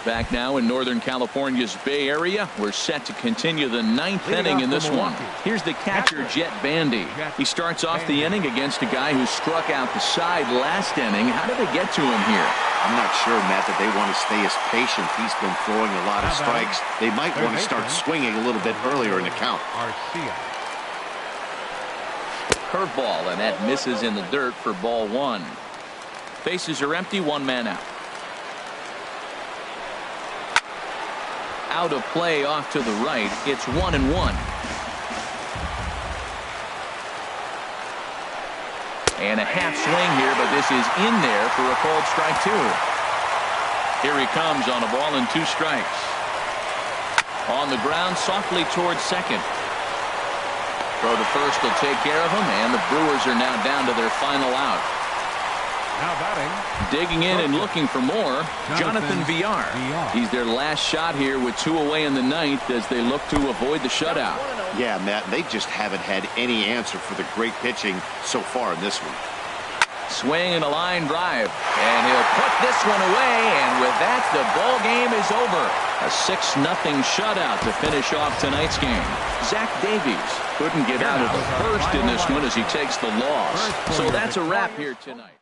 Speaker 1: Back now in Northern California's Bay Area, we're set to continue the 9th inning in this one. Here's the catcher, Jet Bandy. He starts off the inning against a guy who struck out the side last inning. How did they get to him here?
Speaker 3: I'm not sure, Matt, that they want to stay as patient. He's been throwing a lot of strikes. They might want to start swinging a little bit earlier in the count.
Speaker 1: Curveball, and that misses in the dirt for ball 1. Bases are empty, 1 man out. Out of play off to the right. It's 1-1. And a half swing here, but this is in there for a called strike 2. Here he comes on a ball and 2 strikes. On the ground softly towards second. Throw to first will take care of him, and the Brewers are now down to their final out.
Speaker 5: Now batting.
Speaker 1: Digging in and looking for more, Jonathan Villar. He's their last shot here with 2 away in the 9th as they look to avoid the shutout.
Speaker 3: Yeah, Matt, they just haven't had any answer for the great pitching so far in this one.
Speaker 1: Swing and a line drive, and he'll put this one away, and with that, the ball game is over. A 6-0 shutout to finish off tonight's game. Zach Davies couldn't get out of the first in this one as he takes the loss. So that's a wrap here tonight.